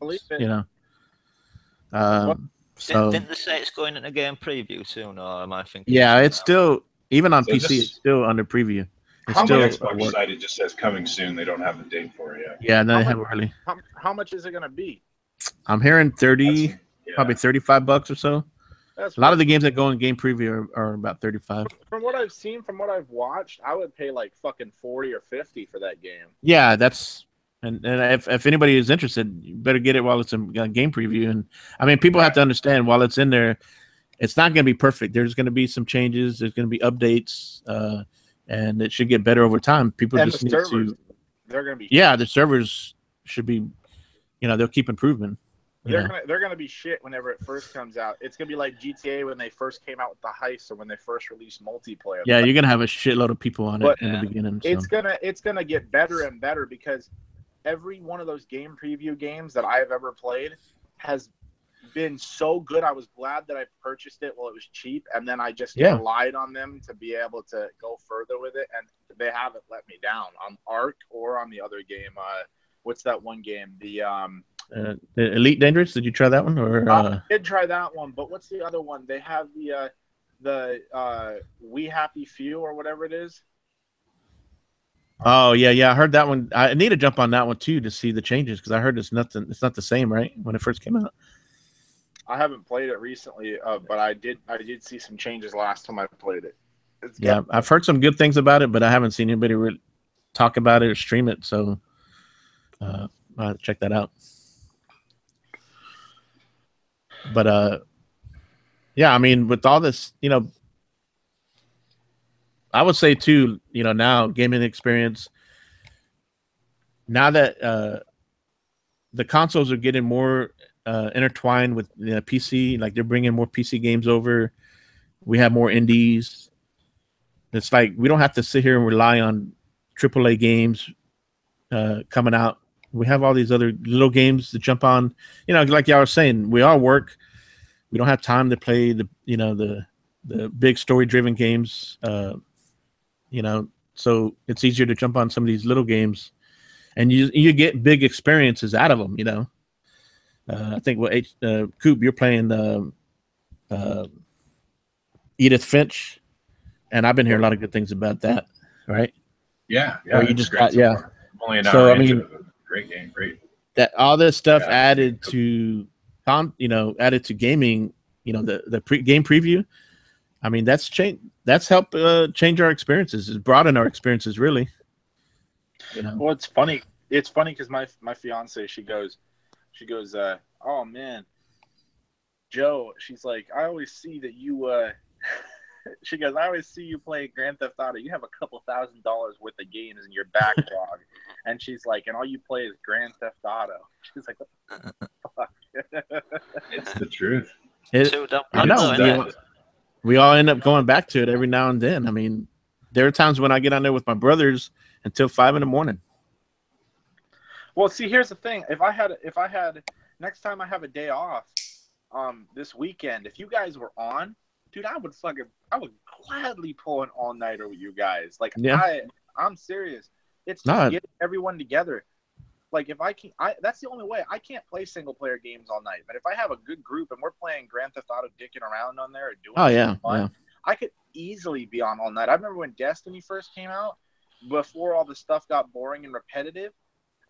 they say it's going in a game preview soon, or am I thinking? Yeah, it's still even on PC. It's still under preview. It's still on Xbox site, it just says coming soon. They don't have the date for it yet. Yeah, no, they haven't really. How much is it gonna be? I'm hearing 30, probably $35 or so. A lot of the games that go in game preview are about 35. From what I've seen, from what I've watched, I would pay like fucking 40 or 50 for that game. Yeah, that's and if anybody is interested, you better get it while it's in game preview. And I mean, people have to understand while it's in there, it's not going to be perfect. There's going to be some changes. There's going to be updates. and it should get better over time. People And just the need servers, to. they're gonna be Yeah, the servers should be. They'll keep improving. they're gonna be shit whenever it first comes out. It's gonna be like GTA when they first came out with the heist, or when they first released multiplayer. Yeah, you're gonna have a shitload of people on it But in the beginning. So. It's gonna get better and better, because every one of those game preview games that I have ever played has been so good. I was glad that I purchased it while it was cheap, and then I just relied on them to be able to go further with it, and they haven't let me down on Ark or on the other game. What's that one game? The Elite Dangerous. Did you try that one? Or I did try that one, but what's the other one? They have the We Happy Few or whatever it is. Oh yeah, I heard that one. I need to jump on that one too to see the changes, because I heard it's not the same, right? When it first came out. I haven't played it recently, but I did see some changes last time I played it. Yeah, I've heard some good things about it, but I haven't seen anybody really talk about it or stream it. So I'll have to check that out. But yeah, I mean, with all this, I would say too, now gaming experience, now that the consoles are getting more intertwined with the PC, like they're bringing more PC games over. We have more indies. It's like we don't have to sit here and rely on AAA games coming out. We have all these other little games to jump on. Like y'all were saying, we all work. We don't have time to play the big story-driven games. So it's easier to jump on some of these little games, and you get big experiences out of them. I think Coop, you're playing Edith Finch, and I've been hearing a lot of good things about that, right? Yeah. Or you just got Only an hour so I into mean, it. Great game, great. That all this stuff added to gaming, the game preview. I mean, that's helped change our experiences. It's broadened our experiences, really. Well, it's funny because my fiance, she goes, oh man, Joe, she's like, I always see that you she goes, I always see you play Grand Theft Auto. You have a couple $1,000s worth of games in your backlog. And she's like, and all you play is Grand Theft Auto. She's like, what the fuck? It's the truth. I know. We all end up going back to it every now and then. I mean, there are times when I get on there with my brothers until 5 a.m. Well, see, here's the thing. If I had next time I have a day off, this weekend, if you guys were on, dude, I would gladly pull an all-nighter with you guys. Like, yeah. I'm serious. It's just getting everyone together. Like, if that's the only way. I can't play single-player games all night. But if I have a good group and we're playing Grand Theft Auto, dicking around on there, or doing fun, I could easily be on all night. I remember when Destiny first came out, before all the stuff got boring and repetitive,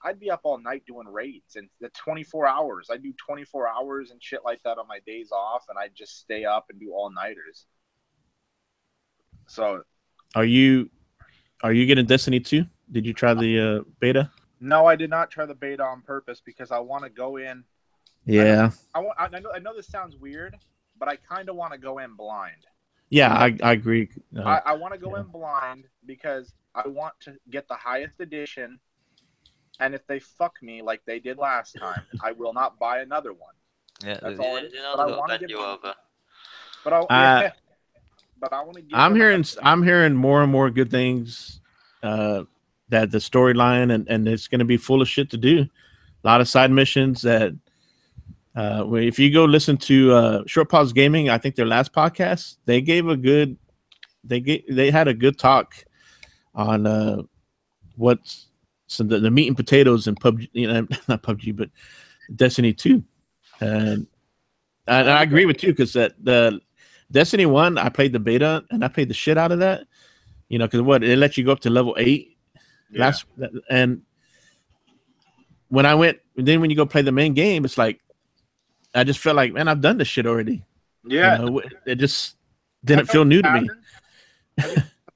I'd be up all night doing raids, and the 24 hours. I do 24 hours and shit like that on my days off, and I'd just stay up and do all-nighters. So, are you getting Destiny 2? Did you try the beta? No, I did not try the beta on purpose because I want to go in. Yeah. I know this sounds weird, but I kind of want to go in blind. Yeah, I agree. I want to go in blind because I want to get the highest edition. And if they fuck me like they did last time, I will not buy another one. Yeah, that's all it is. But I want to get over. But I want to. I'm hearing more and more good things. That the storyline and it's going to be full of shit to do. A lot of side missions that. If you go listen to Short Pause Gaming, I think their last podcast, they had a good talk on what's. So the meat and potatoes and PUBG, not PUBG, but Destiny 2, and I agree with you because the Destiny 1, I played the beta and I played the shit out of that, because it lets you go up to level 8. Yeah. And when you go play the main game, it's like I just felt like, man, I've done this shit already. Yeah, it just didn't feel new to me.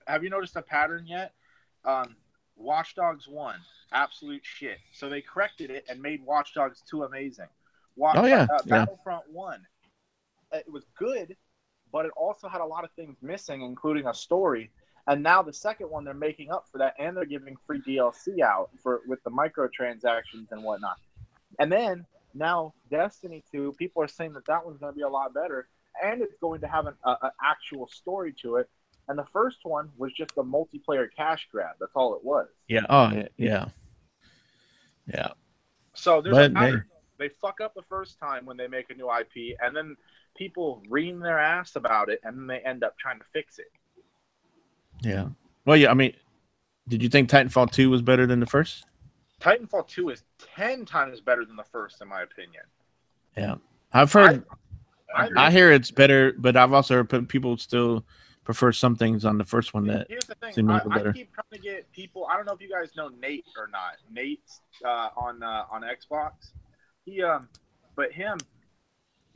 Have you noticed a pattern yet? Watch Dogs 1, absolute shit. So they corrected it and made Watch Dogs 2 amazing. Battlefront 1, it was good, but it also had a lot of things missing, including a story. And now the second one, they're making up for that, and they're giving free DLC out with the microtransactions and whatnot. And then now Destiny 2, people are saying that one's going to be a lot better, and it's going to have an actual story to it. And the first one was just a multiplayer cash grab. That's all it was. Yeah. Oh, yeah. Yeah. So there's a pattern. They fuck up the first time when they make a new IP, and then people ream their ass about it, and then they end up trying to fix it. Yeah. Well, yeah. I mean, did you think Titanfall 2 was better than the first? Titanfall 2 is 10 times better than the first, in my opinion. Yeah. I've heard. I hear it's better, but I've also heard people still prefer some things on the first one that here's the thing. seem a little better. I keep trying to get people. I don't know if you guys know Nate or not. Nate's on Xbox. He's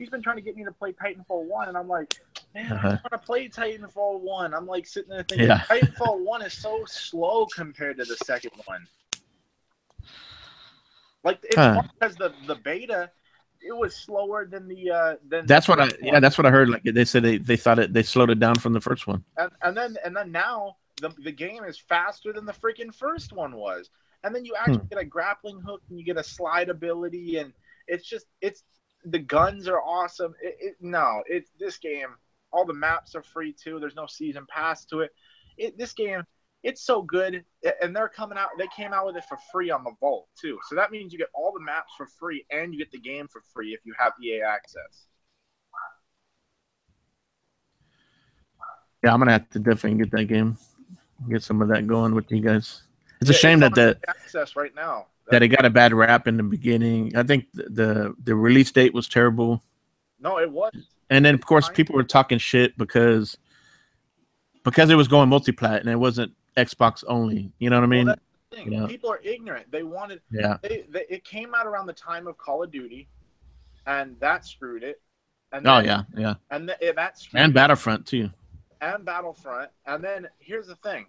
been trying to get me to play Titanfall 1, and I'm like, man, I want to play Titanfall 1. I'm like sitting there thinking, Titanfall 1 is so slow compared to the second one. Like, it's because the beta, it was slower than the that's what I heard. Like they said they thought they slowed it down from the first one. And then now the game is faster than the freaking first one was. And then you actually get a grappling hook, and you get a slide ability, and it's the guns are awesome. This game, all the maps are free too. There's no season pass to it. This game, it's so good, and they came out with it for free on the Vault too. So that means you get all the maps for free, and you get the game for free if you have EA access. Yeah, I'm gonna have to definitely get that game, get some of that going with you guys. It's a shame that access right now. That it got a bad rap in the beginning. I think the release date was terrible. No, it was. And then of course people were talking shit because it was going multi-plat and it wasn't Xbox only. You know what I mean? Well, that's the thing. You know? People are ignorant. They wanted. Yeah. It came out around the time of Call of Duty, and that screwed it. And then, And that screwed and Battlefront too. And Battlefront. And then here's the thing.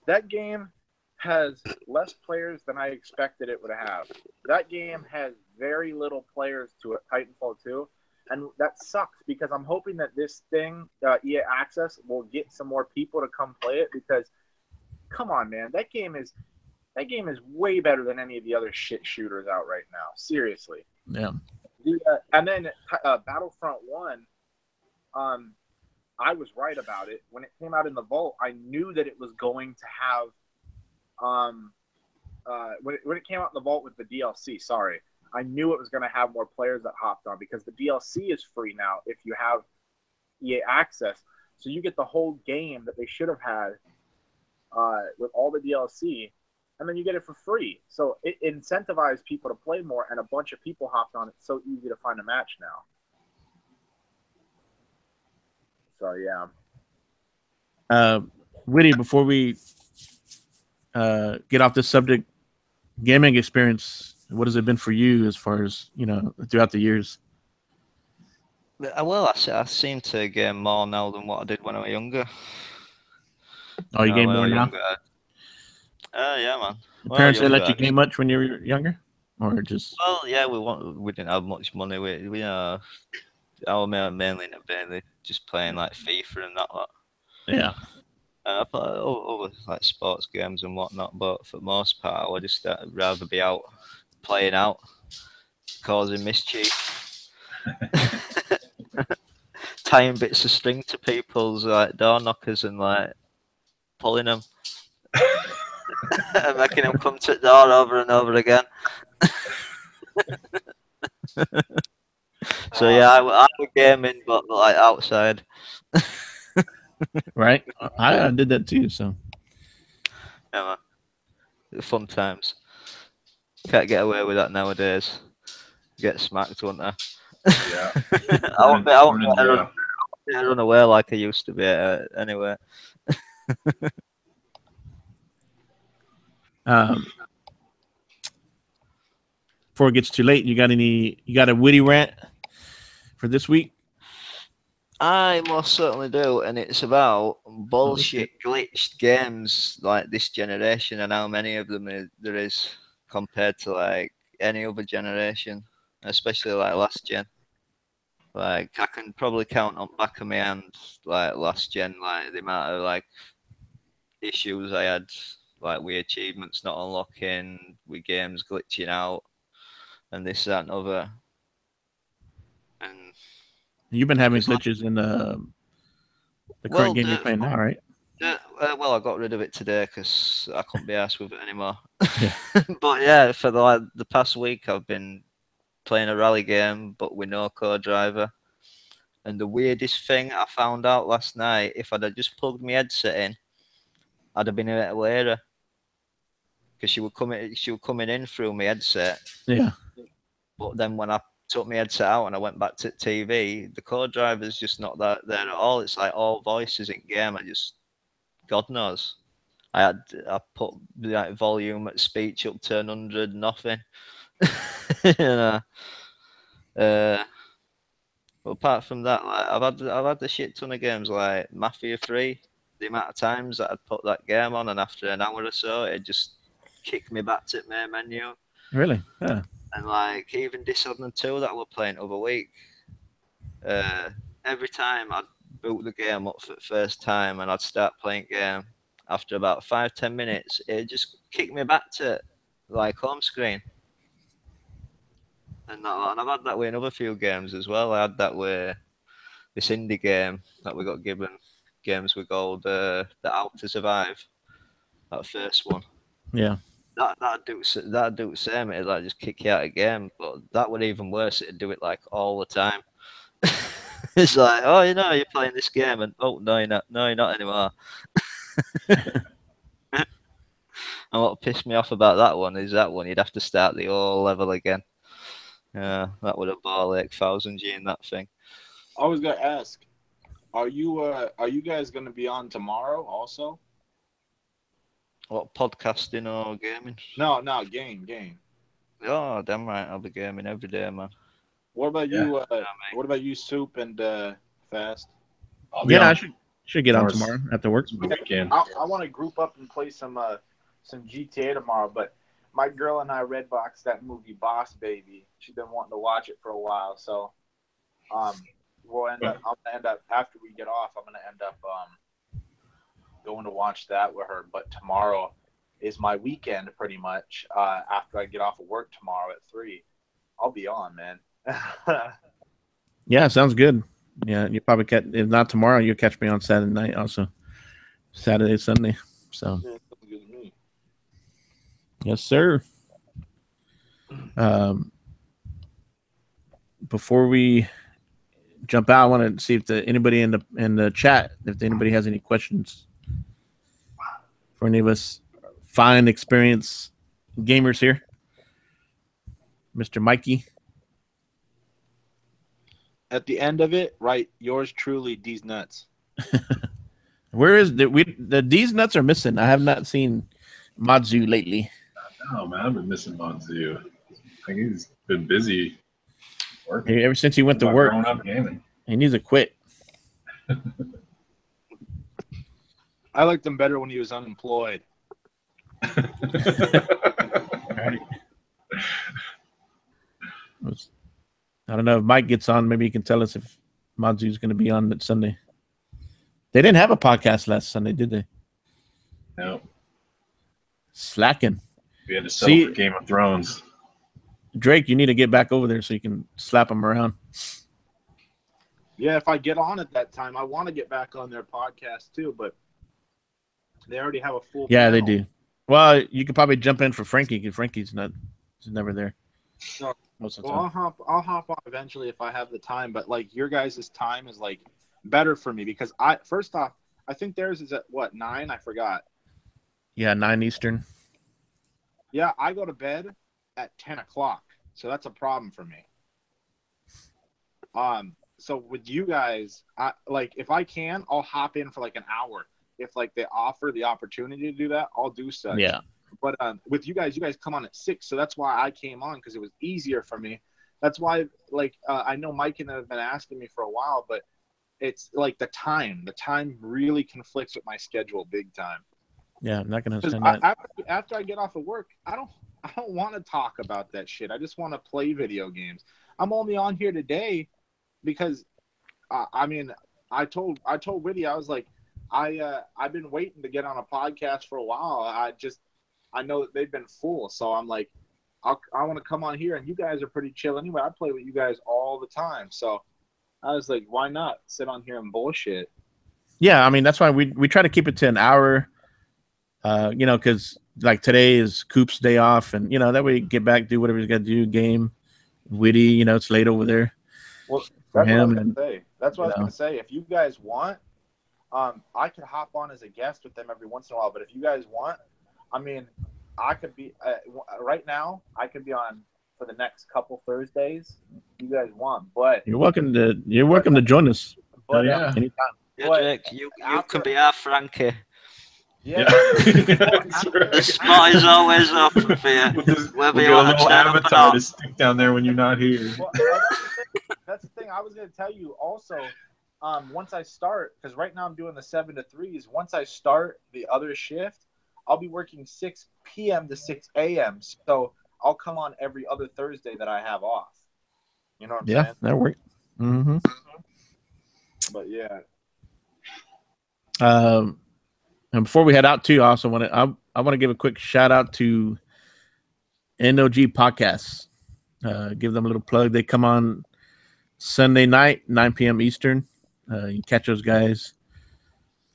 That game has less players than I expected it would have. That game has very little players to it, Titanfall 2, and that sucks because I'm hoping that this thing, EA Access, will get some more people to come play it because, come on, man, that game is way better than any of the other shit shooters out right now. Seriously. Yeah. And then Battlefront 1, I was right about it. When it came out in the Vault, I knew that it was going to have when it came out in the Vault with the DLC, I knew it was going to have more players that hopped on because the DLC is free now if you have EA Access. So you get the whole game that they should have had with all the DLC, and then you get it for free. So it incentivized people to play more, and a bunch of people hopped on. It's so easy to find a match now. So, yeah. Witty, before we get off this subject, gaming experience, what has it been for you as far as, throughout the years? Well, I seem to game more now than what I did when I was younger. Oh, you game more now? Yeah, man. Parents didn't let you game much when you were younger? Or just... Well, yeah, we didn't have much money. We I was mainly just playing like FIFA and that lot. Yeah. I play over like sports games and whatnot, but for the most part, I would just rather be out playing out, causing mischief, tying bits of string to people's like door knockers and like pulling them, and making them come to the door over and over again. So yeah, I was gaming, but like outside. Right, I did that too. So yeah, man. Fun times. Can't get away with that nowadays. Get smacked, won't I? Yeah. I won't run away like I used to be anyway. Before it gets too late, you got a witty rant for this week? I most certainly do, and it's about bullshit glitched games like this generation and how many of them there is compared to like any other generation, especially like last gen. Like I can probably count on back of my hand, like last gen, like the amount of like issues I had, like with achievements not unlocking, with games glitching out, and this, that, and other. And You've been having just like, glitches in the well, current game you're playing now, right? well, I got rid of it today because I couldn't be arsed with it anymore. Yeah. But yeah, for the past week, I've been playing a rally game, but with no co-driver. And the weirdest thing I found out last night, if I'd have just plugged my headset in, I'd have been a bit later. Because she was coming in through my headset. Yeah. But then when I took my headset out and I went back to TV, the co-driver's just not there at all. It's like all voices in game. God knows. I put the volume at speech up to 100, nothing. You know. But apart from that, like, I've had a shit ton of games like Mafia 3. The amount of times that I'd put that game on, and after an hour or so, it just kicked me back to the main menu. Really? Yeah. And like even Dishonored 2 that I was playing the other week, every time I'd boot the game up for the first time and I'd start playing game, after about 5-10 minutes, it just kicked me back to like home screen. And I've had that with another few games as well. I had that with this indie game that we got given, games we called the Out to Survive, that first one. Yeah. That'd do the same. It'd like just kick you out of game, but that would even worse. It'd do it like all the time. It's like, oh, you know, you're playing this game, and oh no, you're not. No, you're not anymore. And what pissed me off about that one is that one you'd have to start the whole level again. Yeah, that would have bought like 1000G in that thing. I was gonna ask, are you guys gonna be on tomorrow also? What, podcasting or gaming? No, game. Oh, damn right, I'll be gaming every day, man. What about you? What about you, Soup and Fast? Yeah, I should get on tomorrow after work. Weekend. I want to group up and play some GTA tomorrow, but my girl and I redboxed that movie Boss Baby. She's been wanting to watch it for a while, so I'm gonna end up after we get off. I'm gonna end up going to watch that with her. But tomorrow is my weekend, pretty much. After I get off of work tomorrow at 3, I'll be on, man. Yeah, sounds good. Yeah, you probably catch, if not tomorrow, you'll catch me on Saturday night also. Saturday, Sunday. So yes, sir. Before we jump out, I want to see if anybody in the chat, if anybody has any questions for any of us fine, experienced gamers here. Mr. Mikey. At the end of it, write yours truly, D's nuts. Where is the D's nuts are missing? I have not seen Madzu lately. No, man, I've been missing Monzu. I think he's been busy working. Ever since he went to work, Up gaming. he needs to quit. I liked him better when he was unemployed. Right. I don't know if Mike gets on. Maybe he can tell us if Madzu's going to be on that Sunday. They didn't have a podcast last Sunday, did they? No. Slacking. We had to settle for Game of Thrones. Drake, you need to get back over there so you can slap him around. Yeah, if I get on at that time, I want to get back on their podcast too, but they already have a full Yeah, panel. they do. Well, you could probably jump in for Frankie because Frankie's never there. No. Most of the Well, time. I'll hop on eventually if I have the time, but like your guys' time is like better for me because first off, I think theirs is at what, 9? I forgot. Yeah, 9 Eastern. Yeah, I go to bed at 10 o'clock, so that's a problem for me. So with you guys, if I can, I'll hop in for like an hour. If like they offer the opportunity to do that, I'll do so. Yeah. But with you guys come on at 6, so that's why I came on because it was easier for me. That's why, I know Mike and them have been asking me for a while, but it's like the time really conflicts with my schedule big time. Yeah, I'm not gonna understand that. After I get off of work, I don't want to talk about that shit. I just want to play video games. I'm only on here today because I mean, I told Witty, I was like, I've been waiting to get on a podcast for a while. I know that they've been full, so I'm like, I want to come on here, and you guys are pretty chill anyway. I play with you guys all the time, so I was like, why not sit on here and bullshit? Yeah, I mean that's why we try to keep it to an hour. You know, because like today is Coop's day off, and you know that way you get back, do whatever he's got to do. Game, Witty, you know, it's late over there. Well, for that's what I was him, gonna and say. That's what I was you know. gonna say. If you guys want, I could hop on as a guest with them every once in a while. But if you guys want, I mean, I could be right now. I could be on for the next couple Thursdays. If you guys want, but You're welcome to join us. but yeah. Anytime. Yeah, But Jake, you after- can be our Frankie. yeah. That's right. The spot is always open for you. We'll Whether get you a want to little turn up or avatar not. to stick down there when you're not here. Well, that's the thing. I was going to tell you also. Once I start, because right now I'm doing the 7 to 3s. Once I start the other shift, I'll be working 6 p.m. to 6 a.m. So I'll come on every other Thursday that I have off. You know what I'm Yeah, saying? that worked. Mm-hmm. But yeah. And before we head out too, I also want to give a quick shout out to NOG Podcasts. Give them a little plug. They come on Sunday night, 9 p.m. Eastern. You can catch those guys.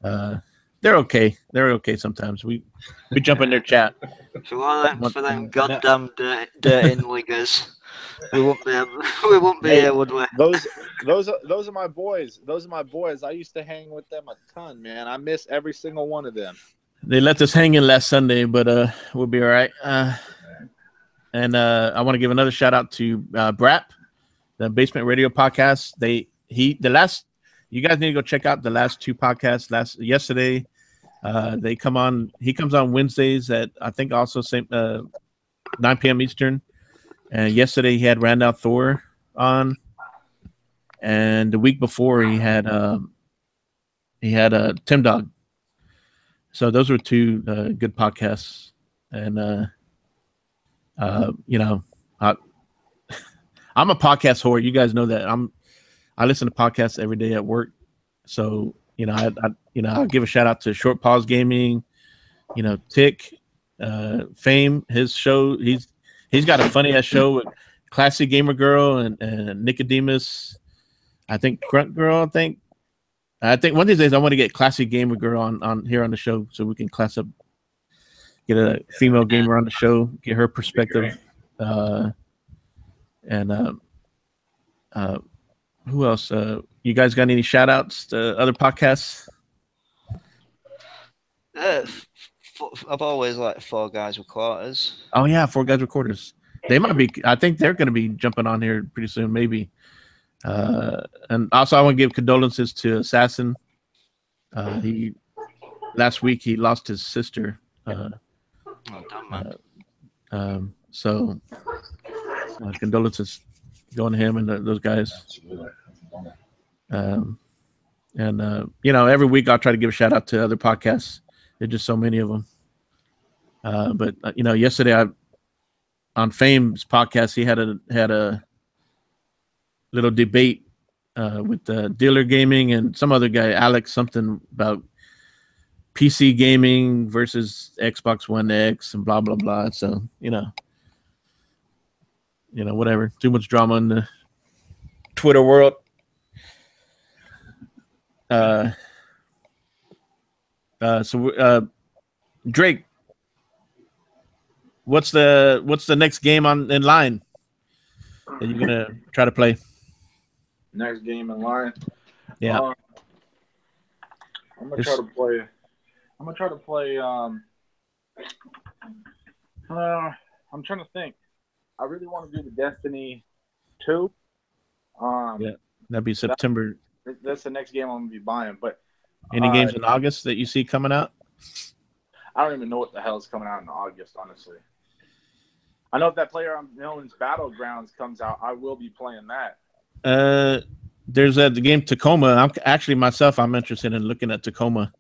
They're okay. They're okay sometimes. We jump in their chat. For them goddamn dirty niggers. We won't be here, would we? Those are my boys. Those are my boys. I used to hang with them a ton, man. I miss every single one of them. They let us hang in last Sunday, but we'll be all right. And I want to give another shout out to Brap, the Basement Radio podcast. You guys need to go check out the last 2 podcasts. Yesterday, he comes on Wednesdays at I think also same 9 p.m. Eastern. And yesterday he had Randall Thor on, and the week before he had Tim Dog. So those were 2 good podcasts, and you know, I'm a podcast whore. You guys know that. I listen to podcasts every day at work, so you know, I'll give a shout out to Short Pause Gaming, you know, Tick, Fame, his show. He's got a funny ass show with Classy Gamer Girl and Nicodemus. I think Grunt Girl. I think one of these days I want to get Classy Gamer Girl on here on the show so we can get a female gamer on the show, get her perspective. Who else? You guys got any shout outs to other podcasts? I've always liked 4 Guys with Quarters. Oh yeah, 4 Guys Recorders. They might be. I think they're going to be jumping on here pretty soon, maybe. And also, I want to give condolences to Assassin. Last week he lost his sister. So condolences going to him and those guys. You know, every week I'll try to give a shout out to other podcasts. There's just so many of them. But you know, yesterday on Fame's podcast, he had a little debate with Dealer Gaming and some other guy, Alex, something about PC gaming versus Xbox One X and blah blah blah. So you know, whatever. Too much drama in the Twitter world. So Drake, what's the next game in line that you're gonna try to play? Next game in line. Yeah. I'm gonna try to play. I'm trying to think. I really want to do the Destiny 2. Yeah, that'd be September. That's the next game I'm gonna be buying. But any games in August that you see coming out? I don't even know what the hell is coming out in August, honestly. I know if that PlayerUnknown's Battlegrounds comes out, I will be playing that. There's the game Tacoma. I'm interested in looking at Tacoma.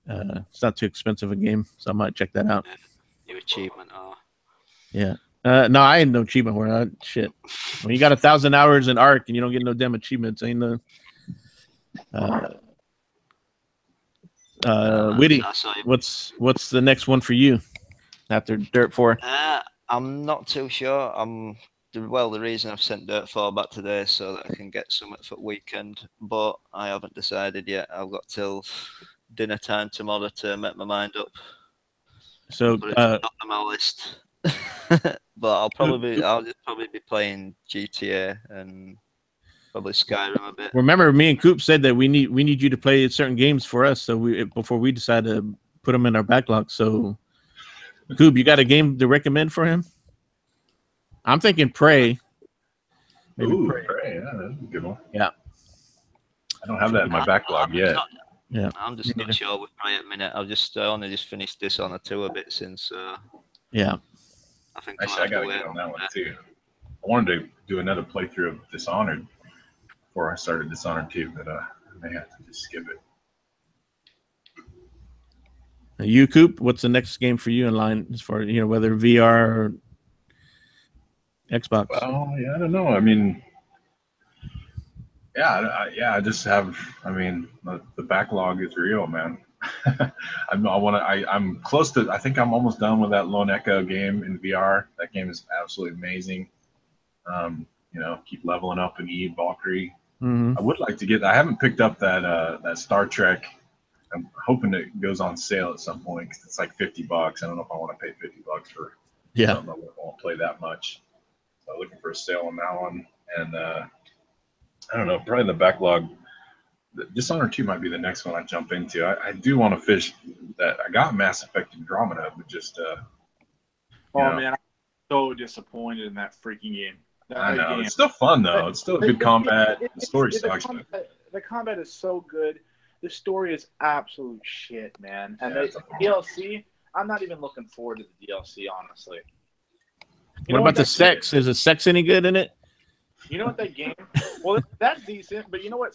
It's not too expensive a game, so I might check that out. New achievement. Yeah. No, I ain't no achievement for shit. When you got 1,000 hours in Ark and you don't get no damn achievements, ain't no. Witty, what's the next one for you after Dirt 4? I'm not too sure. The reason I've sent Dirt 4 back today is so that I can get something for the weekend, but I haven't decided yet. I've got till dinner time tomorrow to make my mind up. So but it's not on my list. But I'll just probably be playing GTA and probably Skyrim a bit. Remember, me and Coop said that we need you to play certain games for us, so before we decide to put them in our backlog. So, Coop, you got a game to recommend for him? I'm thinking Prey. Maybe Prey. Yeah, that's a good one. Yeah. I don't have that in my backlog yet. I'm just not sure with Prey at the minute. I only just finished Dishonored 2 a bit since. Yeah. I think actually I gotta get on that one too. I wanted to do another playthrough of Dishonored before I started Dishonored 2, but I may have to just skip it. You, Coop, what's the next game for you in line as far as, whether VR or Xbox? Well, yeah, I don't know. I mean, I just have. I mean, the backlog is real, man. I'm close to. I think I'm almost done with that Lone Echo game in VR. That game is absolutely amazing. Keep leveling up in Eve, Valkyrie. Mm-hmm. I would like to get. I haven't picked up that Star Trek. I'm hoping it goes on sale at some point because it's like $50. I don't know if I want to pay $50 for something I won't play that much. So I'm looking for a sale on that one, and I don't know. Probably the backlog. Dishonored 2 might be the next one I jump into. I do want to fish that. I got Mass Effect Andromeda, but just man, I'm so disappointed in that freaking game. I know. It's still fun though. It's still good combat. The story sucks. The combat is so good. The story is absolute shit, man. And the DLC, I'm not even looking forward to the DLC, honestly. What about the sex? Is the sex any good in it? You know what that game? Well, that's decent, but you know what?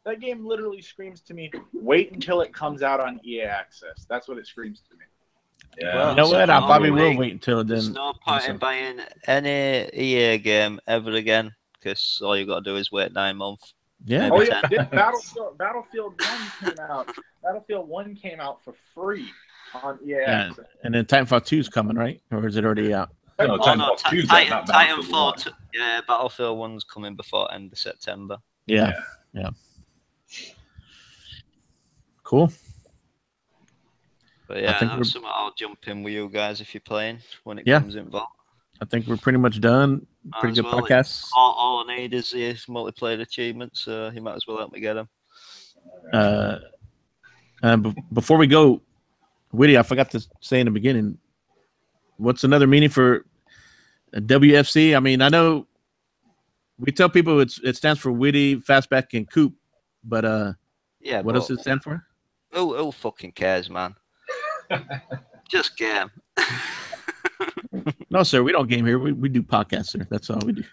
That game literally screams to me, wait until it comes out on EA Access. That's what it screams to me. Yeah. Well, you know what? I probably will wait until then. There's no point in buying any EA game ever again because all you got to do is wait 9 months. Yeah. Oh yeah. Battlefield 1 came out. Battlefield 1 came out for free on EA Access. And then Titanfall 2 is coming, right? Or is it already out? No, Titanfall 2. Yeah, Battlefield 1's coming before end of September. Yeah. Cool. But yeah, that's something I'll jump in with you guys if you're playing when it comes involved. I think we're pretty much done. Pretty good podcast. All I need is the multiplayer achievements, so you might as well help me get them. Before we go, Witty, I forgot to say in the beginning, what's another meaning for W.F.C? I mean, I know we tell people it stands for Witty, Fastback, and Coop, but what does it stand for? Who fucking cares, man? Just game. No, sir, we don't game here. We do podcasts, sir. That's all we do.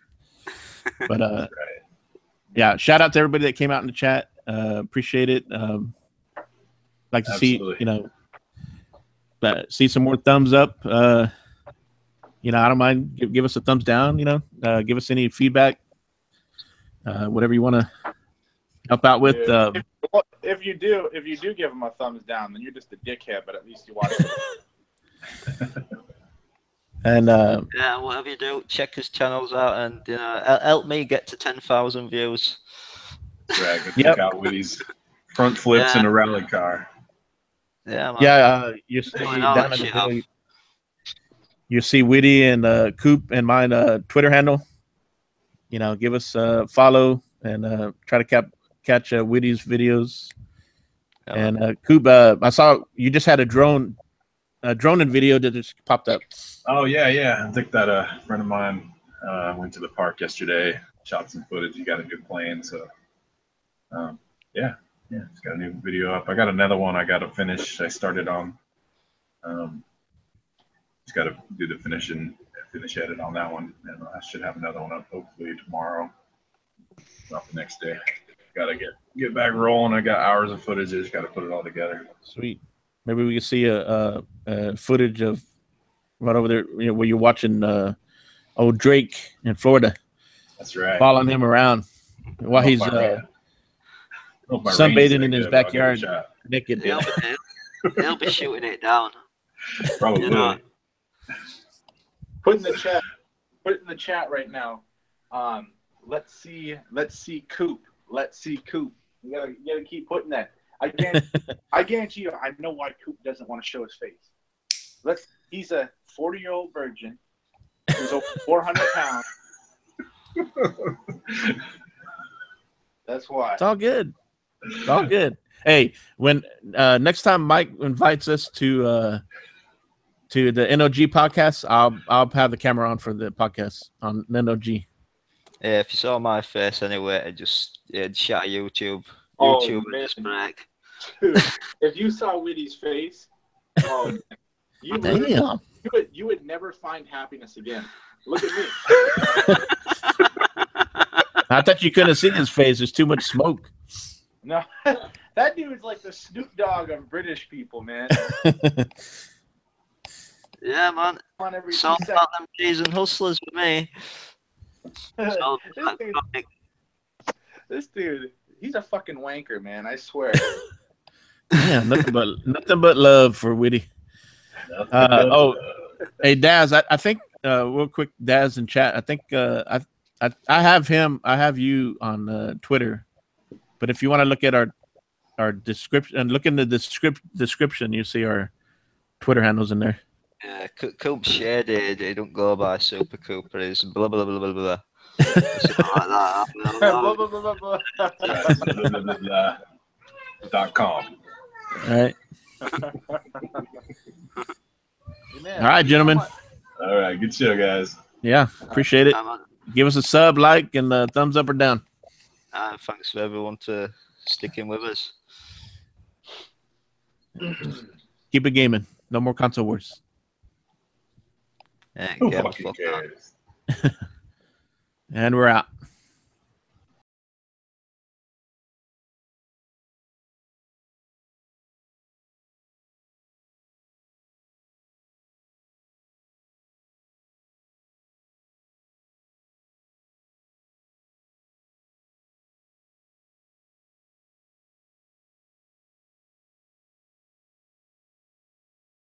But yeah, shout out to everybody that came out in the chat. Appreciate it. Like to see see some more thumbs up. I don't mind. Give us a thumbs down. Give us any feedback. Whatever you want to help out with. If you do give them a thumbs down, then you're just a dickhead. But at least you watch it. And whatever you do, check his channels out and help me get to 10,000 views. Drag and check out Witty's front flips in a rally car. Yeah, man. Yeah. You see down in the video, you see Witty and Coop and mine Twitter handle. Give us a follow and try to catch Witty's videos. Yeah. And Coop, I saw you just had a droning video that just popped up. Oh yeah. I think that a friend of mine went to the park yesterday, shot some footage. He got a new plane, so it's got a new video up. I got another one I got to finish. I started on. Just got to do the finish edit on that one, and I should have another one up hopefully tomorrow. Not the next day. Got to get back rolling. I got hours of footage. I just got to put it all together. Sweet. Maybe we can see a footage of right over there, where you're watching old Drake in Florida. That's right. Following him around while he's sunbathing in his backyard naked. He'll be shooting it down. Probably. You know? Put in the chat. Put it in the chat right now. Let's see Coop. Let's see Coop. You gotta keep putting that. I guarantee you. I know why Coop doesn't want to show his face. He's a 40-year-old virgin who's over 400 pounds. That's why. It's all good. It's all good. Hey, when next time Mike invites us to the NOG podcast, I'll have the camera on for the podcast on NOG. Yeah, if you saw my face anyway, it'd shut YouTube. Oh, YouTube would man. just break. Dude, if you saw Witty's face, you would never find happiness again. Look at me. I thought you couldn't see his face. There's too much smoke. No, that dude's like the Snoop Dogg of British people, man. Yeah, man. It's all about them G's and hustlers with me. This dude, he's a fucking wanker, man. I swear. Yeah, nothing but love for Witty. Hey Daz, I think real quick, Daz in chat. I think I have him. I have you on Twitter, but if you want to look at our description and look in the description, you see our Twitter handles in there. Yeah, Coop's shady. They don't go by SuPRCooPR. It's blah blah blah blah blah. Something like that. Blah, blah, blah, blah, blah. .com. All right. Man, All right, gentlemen. All right, good show, guys. Yeah, appreciate it. Give us a sub, like, and thumbs up or down. Thanks for everyone to sticking with us. Keep it gaming. No more console wars. Yeah, Who get the fucking fuck out. cares? And we're out.